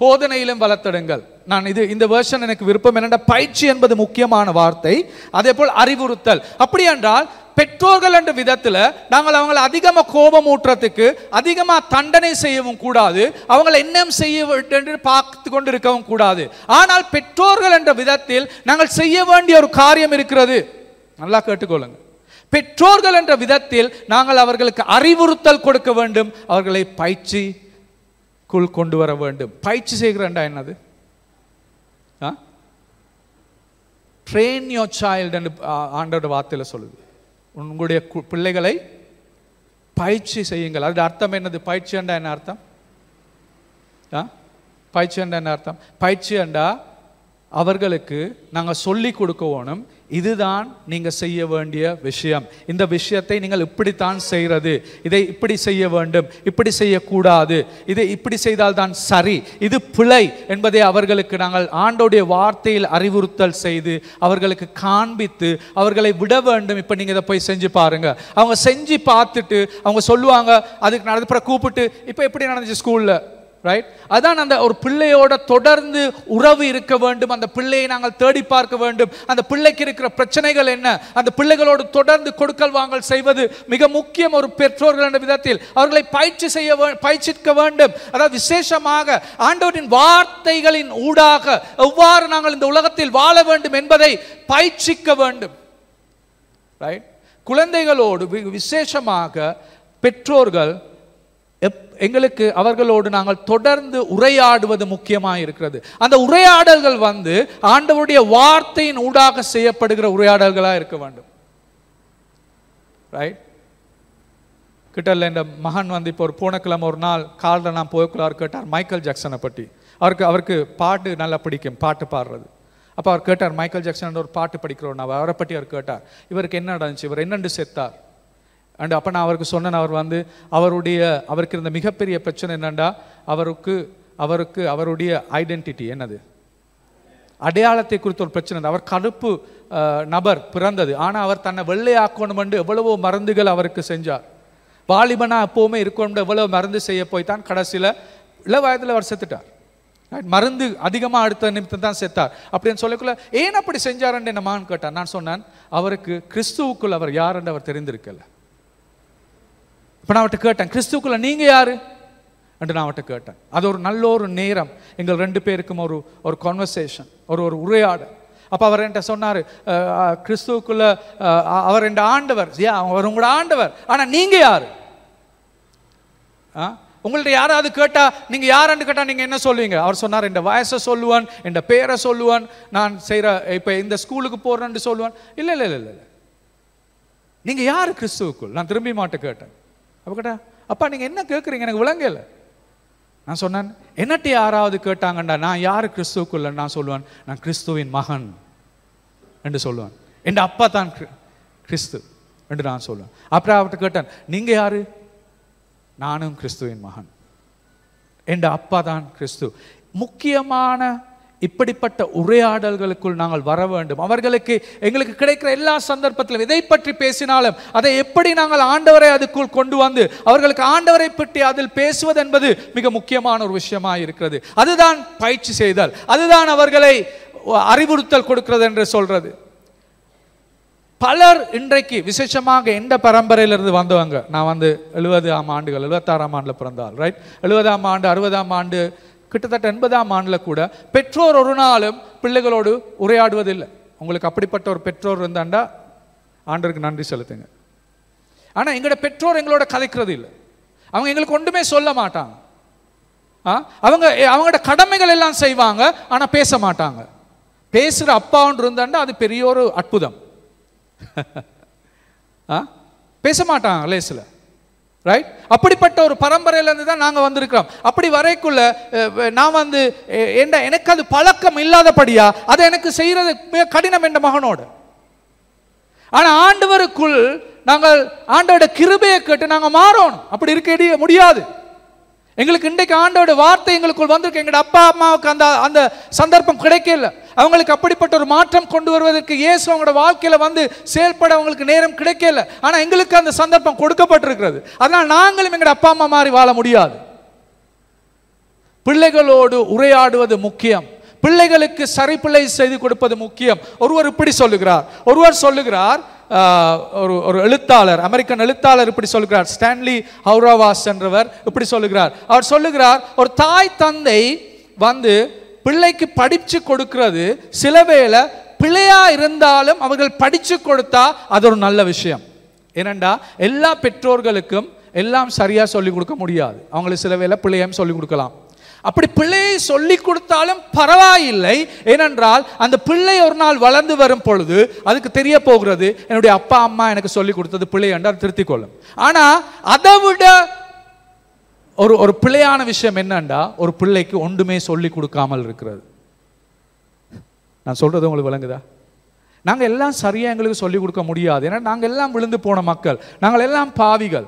போதனையிலும் வளர்த்தடுங்கள். நான் இந்த வெர்ஷன் எனக்கு விருப்பம். என்னென்ன பயிற்சி என்பது முக்கியமான வார்த்தை, அதே போல் அறிவுறுத்தல். அப்படி என்றால் பெற்றோர்கள் என்ற விதத்தில் நாங்கள் அவங்களை அதிகமாக கோபம் ஊற்றத்துக்கு அதிகமாக தண்டனை செய்யவும் கூடாது, அவங்களை என்ன செய்ய என்று பார்த்து கொண்டு இருக்கவும் கூடாது. ஆனால் பெற்றோர்கள் என்ற விதத்தில் நாங்கள் செய்ய வேண்டிய ஒரு காரியம் இருக்கிறது. நல்லா கேட்டுக்கொள்ளுங்க. பெற்றோர்கள் என்ற விதத்தில் நாங்கள் அவர்களுக்கு அறிவுறுத்தல் கொடுக்க வேண்டும், அவர்களை பயிற்சிக்குள் கொண்டு வர வேண்டும். பயிற்சி செய்கிறேன்டா என்னது? ட்ரெயின் யோர் சைல்டு என்று ஆண்டோட வார்த்தையில் சொல்லுது. உங்களுடைய பிள்ளைகளை பயிற்சி செய்யுங்கள். அது அர்த்தம் என்னது? பயிற்சி என்றா என்ன அர்த்தம்? பயிற்சி என்றா என்ன அர்த்தம்? பயிற்சி என்றா அவர்களுக்கு நாங்கள் சொல்லி கொடுக்கணும், இதுதான் நீங்க செய்ய வேண்டிய விஷயம், இந்த விஷயத்தை நீங்கள் இப்படித்தான் செய்கிறது, இதை இப்படி செய்ய வேண்டும், இப்படி செய்யக்கூடாது, இதை இப்படி செய்தால் தான் சரி, இது பிழை என்பதை அவர்களுக்கு நாங்கள் ஆண்டோடைய வார்த்தையில் அறிவுறுத்தல் செய்து அவர்களுக்கு காண்பித்து அவர்களை விட வேண்டும். இப்போ நீங்கள் இதை போய் செஞ்சு பாருங்க. அவங்க செஞ்சு பார்த்துட்டு அவங்க சொல்லுவாங்க, அதுக்கு நடப்புற கூப்பிட்டு இப்போ எப்படி நடந்துச்சு ஸ்கூலில், ரைட்? அதான் அந்த ஒரு பிள்ளையோட தொடர்ந்து உறவு இருக்க வேண்டும். அந்த பிள்ளையை நாங்கள் தேடி பார்க்க வேண்டும். அந்த பிள்ளைக்கு இருக்கிற பிரச்சனைகள் என்ன, அந்த பிள்ளைகளோடு தொடர்ந்து கொடுக்கல் வாங்கல் செய்வது மிக முக்கியம். ஒரு பெற்றோர்கள் என்ற விதத்தில் அவர்களை பயிற்சிக்க வேண்டும். அதாவது விசேஷமாக ஆண்டவரின் வார்த்தைகளின் ஊடாக எவ்வாறு நாங்கள் இந்த உலகத்தில் வாழ வேண்டும் என்பதை பயிற்சிக்க வேண்டும். ரைட்? குழந்தைகளோடு விசேஷமாக பெற்றோர்கள் எங்களுக்கு அவர்களோடு நாங்கள் தொடர்ந்து உரையாடுவது முக்கியமாக இருக்கிறது. அந்த உரையாடல்கள் ஆண்டவருடைய வார்த்தையின் ஊடாக செய்யப்படுகிற உரையாடல்களாக இருக்க வேண்டும். ரைட்? கிட்டல என்ற மகன் இப்போ ஒரு போனக்கிழமை ஒரு நாள் காலில் நான் போய்க்குள்ளார் கேட்டார் மைக்கேல் ஜாக்சனை பற்றி. அவருக்கு பாட்டு நல்லா பிடிக்கும், பாட்டு பாடுறது. அப்போ அவர் கேட்டார், மைக்கேல் ஜாக்சன் ஒரு பாட்டு படிக்கிறோம், அவரை பற்றி அவர் கேட்டார், இவருக்கு என்ன நடந்துச்சு, இவர் என்னென்று செத்தார். அண்ட் அப்போ நான் அவருக்கு சொன்னேன், அவருக்கு இருந்த மிகப்பெரிய பிரச்சனை என்னண்டா, அவருக்கு அவருடைய ஐடென்டிட்டி என்னது, அடையாளத்தை குறித்த ஒரு பிரச்சனை. அவர் கருப்பு நபர் பிறந்தது, ஆனால் அவர் தன்னை வெள்ளையாக்கணும் என்று எவ்வளவோ மருந்துகள் அவருக்கு செஞ்சார். வாலிபனா எப்போவுமே இருக்கணும் எவ்வளவு மருந்து செய்ய போய் தான் கடைசியில் இள வயதில் அவர் செத்துட்டார். மருந்து அதிகமாக அடுத்த நிமித்தம் தான் செத்தார். அப்படின்னு சொல்லக்குள்ள ஏன் அப்படி செஞ்சாருன்னு என்ன மகன் கேட்டார். நான் சொன்னேன், அவருக்கு கிறிஸ்துவுக்குள் அவர் யார் என்று அவர் தெரிந்திருக்கல. இப்போ நான் அவர்கிட்ட கேட்டேன், கிறிஸ்துக்குள்ள நீங்க யாரு என்று நான் அவர்கிட்ட கேட்டேன். அது ஒரு நல்ல ஒரு நேரம், எங்கள் 2 பேருக்கும் ஒரு கான்வர்சேஷன், ஒரு உரையாடல். அப்போ அவர் என்கிட்ட சொன்னார், கிறிஸ்துவுக்குள்ள அவர் என் ஆண்டவர், அவர் உங்களோட ஆண்டவர், ஆனால் நீங்க யாரு? உங்கள்ட்ட யாராவது கேட்டா நீங்க யாருன்னு கேட்டா நீங்க என்ன சொல்லுவீங்க? அவர் சொன்னார், என் வயசை சொல்லுவான், என் பேரை சொல்லுவான், நான் செய்கிற இப்போ இந்த ஸ்கூலுக்கு போறேன்னு சொல்லுவான். இல்லை இல்லை இல்லை இல்லை, நீங்க யாரு கிறிஸ்துவுக்குள்? நான் திரும்பி மாட்ட கேட்டேன். அப்போ கேட்டா, அப்பா நீங்க என்ன கேட்குறீங்க, எனக்கு விளங்கல. நான் சொன்னேன், என்னட்டு யாராவது கேட்டாங்கண்டா நான் யாரு கிறிஸ்துவுக்குள்ள, நான் சொல்லுவேன், நான் கிறிஸ்துவின் மகன் என்று சொல்லுவேன். என் அப்பா தான் கிறிஸ்து என்று நான் சொல்லுவேன். அப்புறம் அவர்கிட்ட கேட்டேன், நீங்க யாரு? நானும் கிறிஸ்துவின் மகன், என் அப்பா தான் கிறிஸ்து. முக்கியமான இப்படிப்பட்ட உரையாடல்களுக்குள் நாங்கள் வர வேண்டும். எங்களுக்கு கிடைக்கிற எல்லா சந்தர்ப்பத்திலும் எதை பற்றி பேசினாலும் அதை எப்படி நாங்கள் ஆண்டவரை அதுக்குள் கொண்டு வந்து அவர்களுக்கு ஆண்டவரை பற்றி அதில் பேசுவது என்பது மிக முக்கியமான ஒரு விஷயமாக இருக்கிறது. அதுதான் பயிற்சி செய்தல், அதுதான் அவர்களை அறிவுறுத்தல் கொடுக்கிறது என்று சொல்றது. பலர் இன்றைக்கு விசேஷமாக எந்த பரம்பரையிலிருந்து வந்தவங்க, நான் 70ஆம் ஆண்டுகள் 76ஆம் ஆண்டில் பிறந்தால், ரைட், 70ஆம் ஆண்டு 60ஆம் ஆண்டு கிட்டத்தட்ட 80ஆம் ஆண்டில் கூட பெற்றோர் ஒரு நாளும் பிள்ளைகளோடு உரையாடுவதில்லை. உங்களுக்கு அப்படிப்பட்ட ஒரு பெற்றோர் இருந்தாண்டா ஆண்டவருக்கு நன்றி செலுத்துங்க. ஆனால் எங்களோட பெற்றோர் எங்களோட கதைக்கிறது இல்லை, அவங்க எங்களுக்கு ஒன்றுமே சொல்ல மாட்டாங்க. அவங்களோட கடமைகள் எல்லாம் செய்வாங்க, ஆனால் பேச மாட்டாங்க. பேசுகிற அப்பா ஒன்று இருந்தாண்டா அது பெரிய ஒரு அற்புதம். பேச மாட்டாங்க லேசில், ரைட்? அப்படிப்பட்ட ஒரு பரம்பரையிலேருந்து தான் நாங்கள் வந்திருக்கிறோம். அப்படி வரைக்குள்ள நான் எனக்கு அது பழக்கம் இல்லாதபடியா அதை எனக்கு செய்யறது மிக கடினம் என்ற மகனோடு. ஆனால் ஆண்டவருக்குள் நாங்கள் ஆண்டவரோட கிருபையை கேட்டு நாங்கள் மாறணும். அப்படி இருக்க முடியாது. எங்களுக்கு இன்றைக்கு ஆண்டவரோட வார்த்தை எங்களுக்குள் வந்திருக்கு. எங்களோட அப்பா அம்மாவுக்கு அந்த சந்தர்ப்பம் கிடைக்கல. அவங்களுக்கு அப்படிப்பட்ட ஒரு மாற்றம் கொண்டு வருவதற்கு இயேசு அவங்களோட வாழ்க்கையில செயல்பட அவங்களுக்கு நேரம் கிடைக்கல. ஆனா எங்களுக்கு அந்த சந்தர்ப்பம் கொடுக்கப்பட்டிருக்கிறது. அதனால் நாங்களும் எங்களோட அப்பா அம்மா மாதிரி வாழ முடியாது. பிள்ளைகளோடு உரையாடுவது முக்கியம். பிள்ளைகளுக்கு சரிப்பிள்ளை செய்து கொடுப்பது முக்கியம். ஒருவர் இப்படி சொல்லுகிறார், ஒரு எழுத்தாளர், அமெரிக்கன் எழுத்தாளர் இப்படி சொல்லுகிறார், ஸ்டான்லி ஹவுராவாஸ் என்றவர் இப்படி சொல்லுகிறார். அவர் சொல்லுகிறார், ஒரு தாய் தந்தை பிள்ளைக்கு படிச்சு கொடுக்கிறது சில வேளை பிள்ளையா இருந்தாலும் அவர்கள் படிச்சு கொடுத்தா அது ஒரு நல்ல விஷயம். ஏனென்றா எல்லா பெற்றோர்களுக்கும் எல்லாம் சரியா சொல்லிக் கொடுக்க முடியாது. அவங்களுக்கு சில வேளை பிள்ளையும் சொல்லிக் கொடுக்கலாம். அப்படி பிள்ளையை சொல்லிக் கொடுத்தாலும் பரவாயில்லை. ஏனென்றால் அந்த பிள்ளை ஒரு நாள் வளர்ந்து வரும் பொழுது அதுக்கு தெரிய போகிறது, என்னுடைய அப்பா அம்மா எனக்கு சொல்லிக் கொடுத்தது பிள்ளை என்றால் திருத்திக் கொள்ளும். ஆனா அதை விட ஒரு பிள்ளையான விஷயம் என்னண்டா, ஒரு பிள்ளைக்கு ஒன்றுமே சொல்லிக் கொடுக்காமல் இருக்கிறது. நான் சொல்றது உங்களுக்கு விளங்குதா? நாங்கள் எல்லாம் சரியா எங்களுக்கு சொல்லிக் கொடுக்க முடியாது. ஏன்னா நாங்கள் எல்லாம் விழுந்து போன மக்கள், நாங்கள் எல்லாம் பாவிகள்,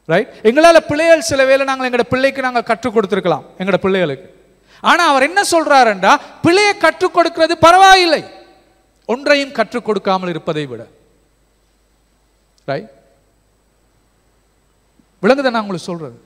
ரைட்? எங்களால் பிள்ளைகள் சில வேளை நாங்கள் எங்களோட பிள்ளைக்கு நாங்கள் கற்றுக் கொடுத்துருக்கலாம் எங்களோட பிள்ளைகளுக்கு. ஆனா அவர் என்ன சொல்றாருன்றா, பிள்ளையை கற்றுக் கொடுக்கிறது பரவாயில்லை, ஒன்றையும் கற்றுக் கொடுக்காமல் இருப்பதை விட. ரைட்? விளங்குதா நான் உங்களுக்கு சொல்றது?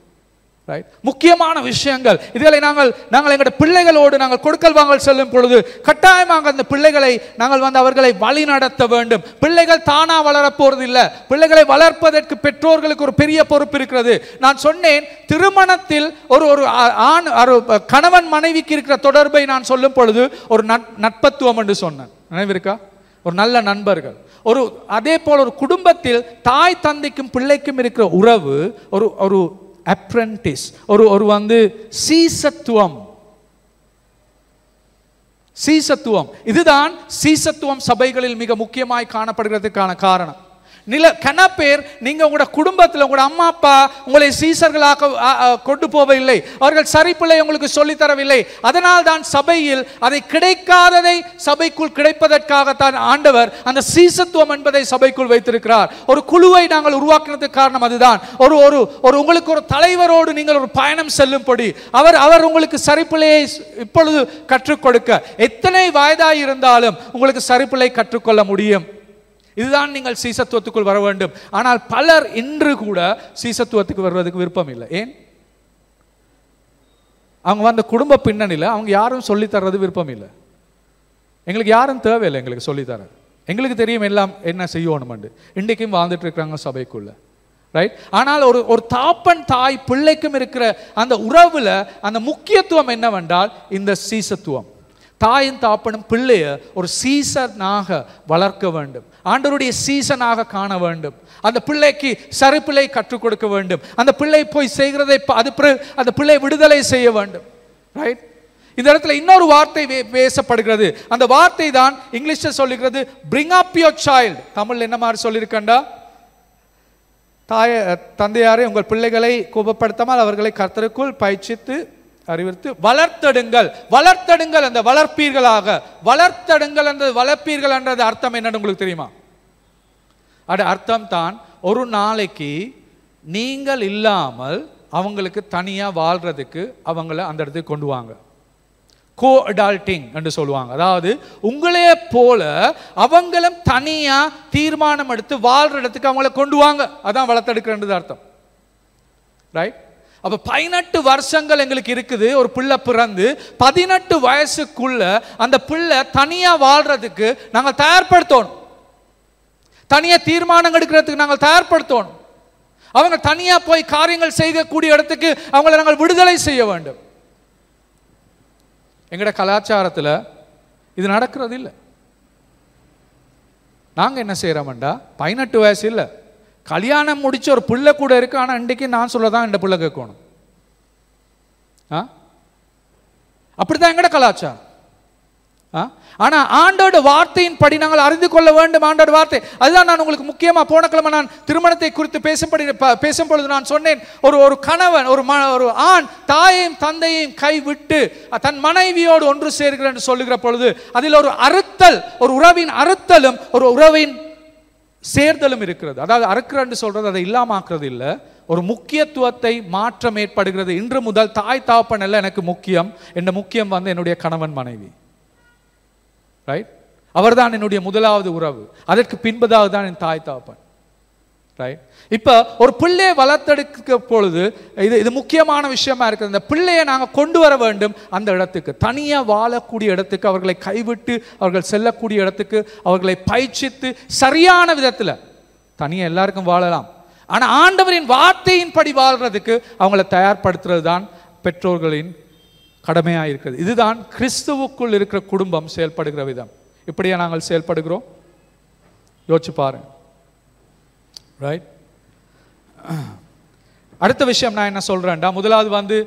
ரைட்? முக்கியமான விஷயங்கள் இதுகளை நாங்கள் எங்களுடைய பிள்ளைகளோடு நாங்கள் கொடுக்கல் வாங்கல் செல்லும் பொழுது கட்டாயமாக அந்த பிள்ளைகளை நாங்கள் அவர்களை வழி நடத்த வேண்டும். பிள்ளைகள் தானா வளரப்போறது இல்லை. பிள்ளைகளை வளர்ப்பதற்கு பெற்றோர்களுக்கு ஒரு பெரிய பொறுப்பு இருக்கிறது. நான் சொன்னேன், திருமணத்தில் ஒரு ஆண் கணவன் மனைவிக்கு இருக்கிற தொடர்பை நான் சொல்லும் பொழுது ஒரு நட்பத்துவம் என்று சொன்னேன். நினைவிருக்கா? ஒரு நல்ல நண்பர்கள். அதே போல் ஒரு குடும்பத்தில் தாய் தந்தைக்கும் பிள்ளைக்கும் இருக்கிற உறவு ஒரு அப்ரெண்டிஸ், ஒரு சீசத்துவம். இதுதான் சீசத்துவம் சபைகளில் மிக முக்கியமாய் காணப்படுகிறதுக்கான காரணம். கன பேர் நீங்க உங்களோட குடும்பத்தில் உங்களோட அம்மா அப்பா உங்களை சீசர்களாக கொண்டு போவதில்லை, அவர்கள் சரிப்பிள்ளை உங்களுக்கு சொல்லி தரவில்லை. அதனால் தான் சபையில் அதை கிடைக்காததை சபைக்குள் கிடைப்பதற்காகத்தான் ஆண்டவர் அந்த சீசத்துவம் என்பதை சபைக்குள் வைத்திருக்கிறார். ஒரு குழுவை நாங்கள் உருவாக்குறதுக்கு காரணம் அதுதான். உங்களுக்கு ஒரு தலைவரோடு நீங்கள் ஒரு பயணம் செல்லும்படி அவர் உங்களுக்கு சரிப்பிள்ளையை இப்பொழுது கற்றுக் கொடுக்க, எத்தனை வயதாய் இருந்தாலும் உங்களுக்கு சரிப்பிள்ளை கற்றுக்கொள்ள முடியும். இதுதான் நீங்கள் சீசத்துவத்துக்குள் வர வேண்டும். ஆனால் பலர் இன்று கூட சீசத்துவத்துக்கு வருவதற்கு விருப்பம் இல்லை. ஏன்? அவங்க குடும்ப பின்னணியில் அவங்க யாரும் சொல்லி தர்றது விருப்பம் இல்லை. எங்களுக்கு யாரும் தேவையில்லை எங்களுக்கு சொல்லித்தர. எங்களுக்கு தெரியும் எல்லாம் என்ன செய்யணும். இன்றைக்கும் வாழ்ந்துட்டு இருக்கிறாங்க சபைக்குள்ள. ரைட்? ஆனால் ஒரு தாப்பன் தாய் பிள்ளைக்கும் இருக்கிற அந்த உறவுல அந்த முக்கியத்துவம் என்னவென்றால் இந்த சீசத்துவம். தாயும் தாப்பனும் பிள்ளைய ஒரு சீசனாக வளர்க்க வேண்டும். ஆண்டவருடைய சீசனாக காண வேண்டும். அந்த பிள்ளைக்கு சரிப்பிள்ளை கற்றுக் கொடுக்க வேண்டும். அந்த பிள்ளை போய் செய்கிறதை அந்த பிள்ளை விடுதலை செய்ய வேண்டும். ரைட்? இந்த இடத்துல இன்னொரு வார்த்தை பேசப்படுகிறது. அந்த வார்த்தை தான் இங்கிலீஷ்ல சொல்லுகிறது bring up your child. தமிழ்ல என்ன மாதிரி சொல்லியிருக்கண்டா, தந்தையாரே உங்கள் பிள்ளைகளை கோபப்படுத்தாமல் அவர்களை கர்த்தருக்குள் பயிற்சித்து அறிவித்து வளர்த்தெடுங்கள். அந்த வளர்ப்பீர்களாக. வளர்த்தெடுங்கள் என்றது வளர்ப்பீர்கள் என்றது அர்த்தம் என்னன்னு உங்களுக்கு தெரியுமா? அது அர்த்தம் தான், ஒரு நாளைக்கு நீங்கள் இல்லாமல் அவங்களுக்கு தனியா வாழ்றதுக்கு அவங்கள அந்த இடத்துக்கு கொண்டு வாங்க. கோ அடால்ட்டிங் என்று சொல்லுவாங்க. அதாவது உங்களே போல அவங்களும் தனியா தீர்மானம் எடுத்து வாழ்ற இடத்துக்கு அவங்கள கொண்டு வாங்க. அதான் வளர்த்தெடுக்கிறது அர்த்தம். ரைட்? அப்ப 18 வருஷங்கள் எங்களுக்கு இருக்குது. ஒரு பிள்ளை பிறந்து 18 வயசுக்குள்ள அந்த பிள்ளை தனியா வாழ்றதுக்கு நாங்கள் தயார்படுத்தணும். தனியா தீர்மானம் எடுக்கிறதுக்கு நாங்கள் தயார்படுத்தணும். அவங்க தனியா போய் காரியங்கள் செய்யக்கூடிய இடத்துக்கு அவங்களை நாங்கள் விடுதலை செய்ய வேண்டும். எங்கட கலாச்சாரத்தில் இது நடக்கிறது இல்லை. நாங்க என்ன செய்யறோம்டா, 18 வயசு இல்லை, கல்யாணம் முடிச்ச ஒரு பிள்ளை கூட இருக்கு. ஆனால் இன்றைக்கு நான் சொல்லதான் இந்த பிள்ளை கேட்கணும். அப்படித்தான் எங்கட கலாச்சாரம். ஆனா ஆண்டோட வார்த்தையின் படி நாங்கள் அறிந்து கொள்ள வேண்டும். ஆண்டோட வார்த்தை அதுதான். நான் உங்களுக்கு முக்கியமா போன கிழமை நான் திருமணத்தை குறித்து பேசும் பொழுது நான் சொன்னேன், ஒரு கணவன் ஒரு ஆண் தாயையும் தந்தையையும் கைவிட்டு தன் மனைவியோடு ஒன்று சேர்கிறேன் என்று சொல்லுகிற பொழுது அதில் ஒரு அறுத்தல், ஒரு உறவின் அறுத்தலும் ஒரு உறவின் சேர்தலும் இருக்கிறது. அதாவது அறுக்கிறன்னு சொல்றது அதை இல்லாமாக்குறது இல்லை, ஒரு முக்கியத்துவத்தை மாற்றம் ஏற்படுகிறது. இன்று முதல் தாய் தாப்பன் எல்லாம் எனக்கு முக்கியம். என் முக்கியம் என்னுடைய கணவன் மனைவி. ரைட்? அவர் தான் என்னுடைய முதலாவது உறவு. அதற்கு பின்பதாக தான் என் தாய் தாப்பன். ரைட்? இப்ப ஒரு பிள்ளையை வளர்த்தெடுக்க பொழுது இது முக்கியமான விஷயமா இருக்குது. இந்த பிள்ளையை நாங்கள் கொண்டு வர வேண்டும் அந்த இடத்துக்கு, தனியா வாழக்கூடிய இடத்துக்கு, அவர்களை கைவிட்டு அவர்கள் செல்லக்கூடிய இடத்துக்கு அவர்களை பயிற்சித்து சரியான விதத்தில். தனியா எல்லாருக்கும் வாழலாம், ஆனா ஆண்டவரின் வார்த்தையின் படி வாழ்றதுக்கு அவங்களை தயார்படுத்துறது தான் பெற்றோர்களின் கடமையாக இருக்கிறது. இதுதான் கிறிஸ்துவுக்குள் இருக்கிற குடும்பம் செயல்படுகிற விதம். இப்படியா நாங்கள் செயல்படுகிறோம்? யோசிச்சு பாருங்க. ரைட்? அடுத்த விஷயம் நான் என்ன சொல்றேன்டா, முதலாவது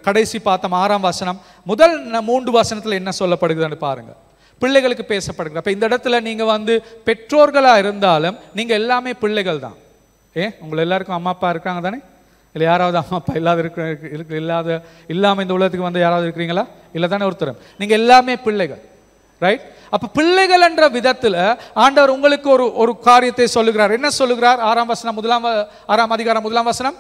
கடைசி பார்த்தோம் 6ஆம் வசனம். முதல் 3 வசனத்தில் என்ன சொல்லப்படுகிறதுன்னு பாருங்க. பிள்ளைகளுக்கு பேசப்படுகிற. அப்ப இந்த இடத்துல நீங்க பெற்றோர்களா இருந்தாலும் நீங்க எல்லாமே பிள்ளைகள் தான். உங்களை எல்லாருக்கும் அம்மா அப்பா இருக்காங்க தானே? இல்லை யாராவது அம்மா அப்பா இல்லாமல் இந்த உலகத்துக்கு யாராவது இருக்கிறீங்களா? இல்லை தானே ஒருத்தரும். நீங்கள் எல்லாமே பிள்ளைகள். ரைட்? அப்போ பிள்ளைகள் என்ற விதத்தில் ஆண்டவர் உங்களுக்கு ஒரு காரியத்தை சொல்லுகிறார். என்ன சொல்லுகிறார்? 6ஆம் வசனம் 6ஆம் அதிகாரம் 1ஆம் வசனம்.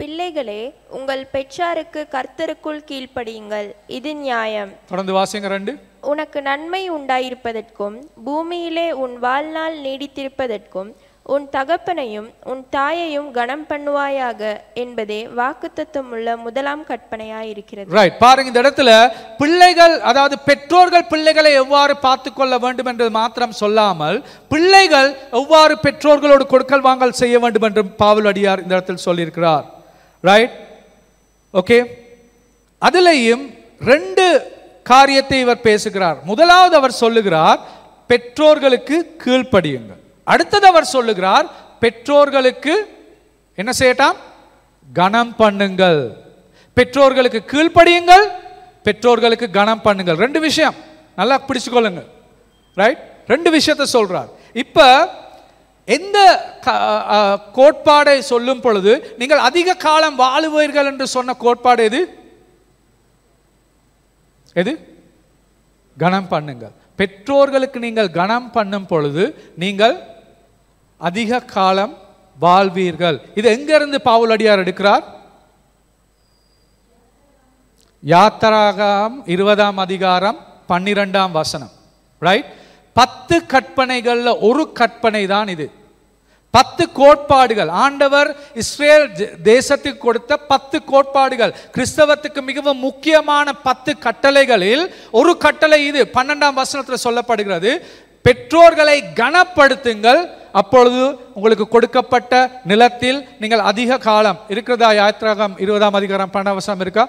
பிள்ளைகளே, உங்கள் பெற்றாருக்கு கர்த்தருக்குள் கீழ்ப்படியுங்கள், இது நியாயம். தொடர்ந்து வாசிங்க 2. உனக்கு நன்மை உண்டாயிருப்பதற்கும் பூமியிலே உன் வாழ்நாள் நீடித்திருப்பதற்கும் உன் தகப்பனையும் உன் தாயையும் கனம் பண்ணுவாயாக என்பதே வாக்குத்தத்தம் உள்ள முதலாம் கற்பனையாயிருக்கிறது. ரைட், பாருங்க இந்த இடத்துல பிள்ளைகள், அதாவது பெற்றோர்கள் பிள்ளைகளை எவ்வாறு பார்த்து கொள்ள வேண்டும் என்று மாத்திரம் சொல்லாமல் பிள்ளைகள் எவ்வாறு பெற்றோர்களோடு கொடுக்கல் வாங்கல் செய்ய வேண்டும் என்று பவுல் அடியார் இந்த இடத்தில் சொல்லியிருக்கிறார். Right, okay. அதிலேயும் 2 காரியத்தை இவர் பேசுகிறார். முதலாவது அவர் சொல்லுகிறார் பெற்றோர்களுக்கு கீழ்ப்படியுங்கள். அடுத்தது அவர் சொல்லுகிறார் பெற்றோர்களுக்கு என்ன செய்யட்டாம்? கனம் பண்ணுங்கள். பெற்றோர்களுக்கு கீழ்ப்படியுங்கள், பெற்றோர்களுக்கு கனம் பண்ணுங்கள். 2 விஷயம் நல்லா பிடிச்சுக்கொள்ளுங்க. ரைட், 2 விஷயத்தை சொல்றார். இப்ப எந்த கோட்பாடை சொல்லும் பொழுது நீங்கள் அதிக காலம் வாழுவீர்கள் என்று சொன்ன கோட்பாடு எது? எது? கனம் பண்ணுங்கள். பெற்றோர்களுக்கு நீங்கள் கனம் பண்ணும் பொழுது நீங்கள் அதிக காலம் வாழ்வீர்கள். இது எங்கிருந்து பவுல் அடியார் எடுக்கிறார்? யாத்திராகமம் 20ஆம் அதிகாரம் 12ஆம் வசனம். ரைட், 10 கற்பனைகள்ல ஒரு கற்பனை தான் இது. 10 கோட்பாடுகள், ஆண்டவர் இஸ்ரேல் தேசத்துக்கு கொடுத்த 10 கோட்பாடுகள், கிறிஸ்தவத்துக்கு மிகவும் முக்கியமான 10 கட்டளைகளில் ஒரு கட்டளை இது. 12ஆம் வசனத்தில் சொல்லப்படுகிறது, பெற்றோர்களை கனப்படுத்துங்கள், அப்பொழுது உங்களுக்கு கொடுக்கப்பட்ட நிலத்தில் நீங்கள் அதிக காலம் இருக்கிறதா? யாத்திராகமம் 20ஆம் அதிகாரம் 12ஆம் வசனம் இருக்கா?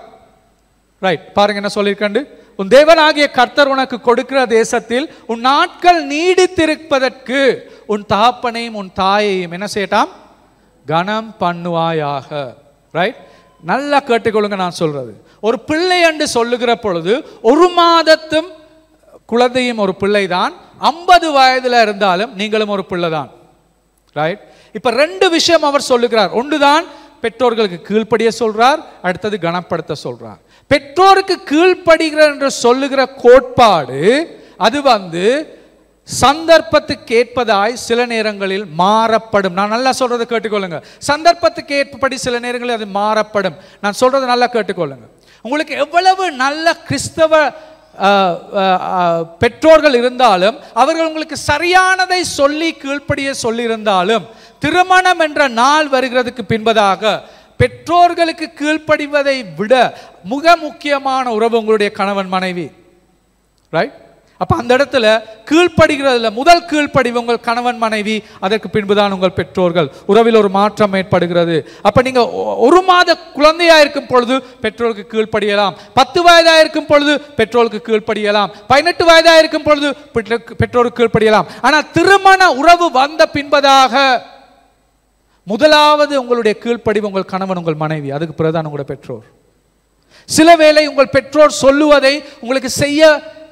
ரைட், பாருங்க என்ன சொல்லியிருக்கண்டு. உன் தேவனாகிய கர்த்தர் உனக்கு கொடுக்கிற தேசத்தில் உன் நாட்கள் நீடித்திருப்பதற்கு உன் தகப்பனையும் உன் தாயையும் என்ன செய்யட்டாம்? கனம் பண்ணுவாயாக. ரைட், நல்லா கேட்டுக்கொள்ளுங்க நான் சொல்றது. ஒரு பிள்ளை என்று சொல்லுகிற பொழுது 1 மாதத்தும் குழந்தையும் ஒரு பிள்ளை தான். 50 வயதுல இருந்தாலும் நீங்களும் ஒரு பிள்ளை தான். ரைட், இப்ப 2 விஷயம் அவர் சொல்லுகிறார். ஒன்றுதான் பெற்றோர்களுக்கு கீழ்ப்படிய சொல்றார், அடுத்தது கனப்படுத்த சொல்றார். பெற்றோருக்கு கீழ்ப்படுகிற என்று சொல்லுகிற கோட்பாடு அது சந்தர்ப்பத்துக்கு ஏற்பதாய் சில நேரங்களில் மாறப்படும். நான் நல்லா சொல்றதை கேட்டுக்கொள்ளுங்க. சந்தர்ப்பத்துக்கு ஏற்படி சில நேரங்களில் அது மாறப்படும். நான் சொல்றதை நல்லா கேட்டுக்கொள்ளுங்க. உங்களுக்கு எவ்வளவு நல்ல கிறிஸ்தவ பெற்றோர்கள் இருந்தாலும், அவர்கள் உங்களுக்கு சரியானதை சொல்லி கீழ்ப்படிய சொல்லி இருந்தாலும், திருமணம் என்ற நாள் வருகிறதுக்கு பின்பதாக பெற்றோர்களுக்கு கீழ்ப்படிவதை விட மிக முக்கியமான உறவு உங்களுடைய கணவன் மனைவி. ரைட், அப்ப அந்த இடத்துல கீழ்ப்படுகிறதுல முதல் கீழ்ப்படிவு உங்கள் கணவன் மனைவி, அதற்கு பின்புதான் உங்கள் பெற்றோர்கள். உறவில் ஒரு மாற்றம் ஏற்படுகிறது. அப்ப நீங்க 1 மாத குழந்தையா இருக்கும் பொழுது பெற்றோருக்கு கீழ்ப்படியலாம், 10 வயதா இருக்கும் பொழுது பெற்றோருக்கு கீழ்ப்படியலாம், 18 வயதா இருக்கும் பொழுது பெற்றோருக்கு கீழ்ப்படியலாம். ஆனால் திருமண உறவு வந்த பின்பதாக முதலாவது உங்களுடைய கீழ்ப்படிவு உங்கள் கணவன் உங்கள் மனைவி, அதுக்கு பிறகுதான் உங்களுடைய பெற்றோர். சில வேளை உங்கள் பெற்றோர் சொல்லுவதை உங்களுக்கு செய்ய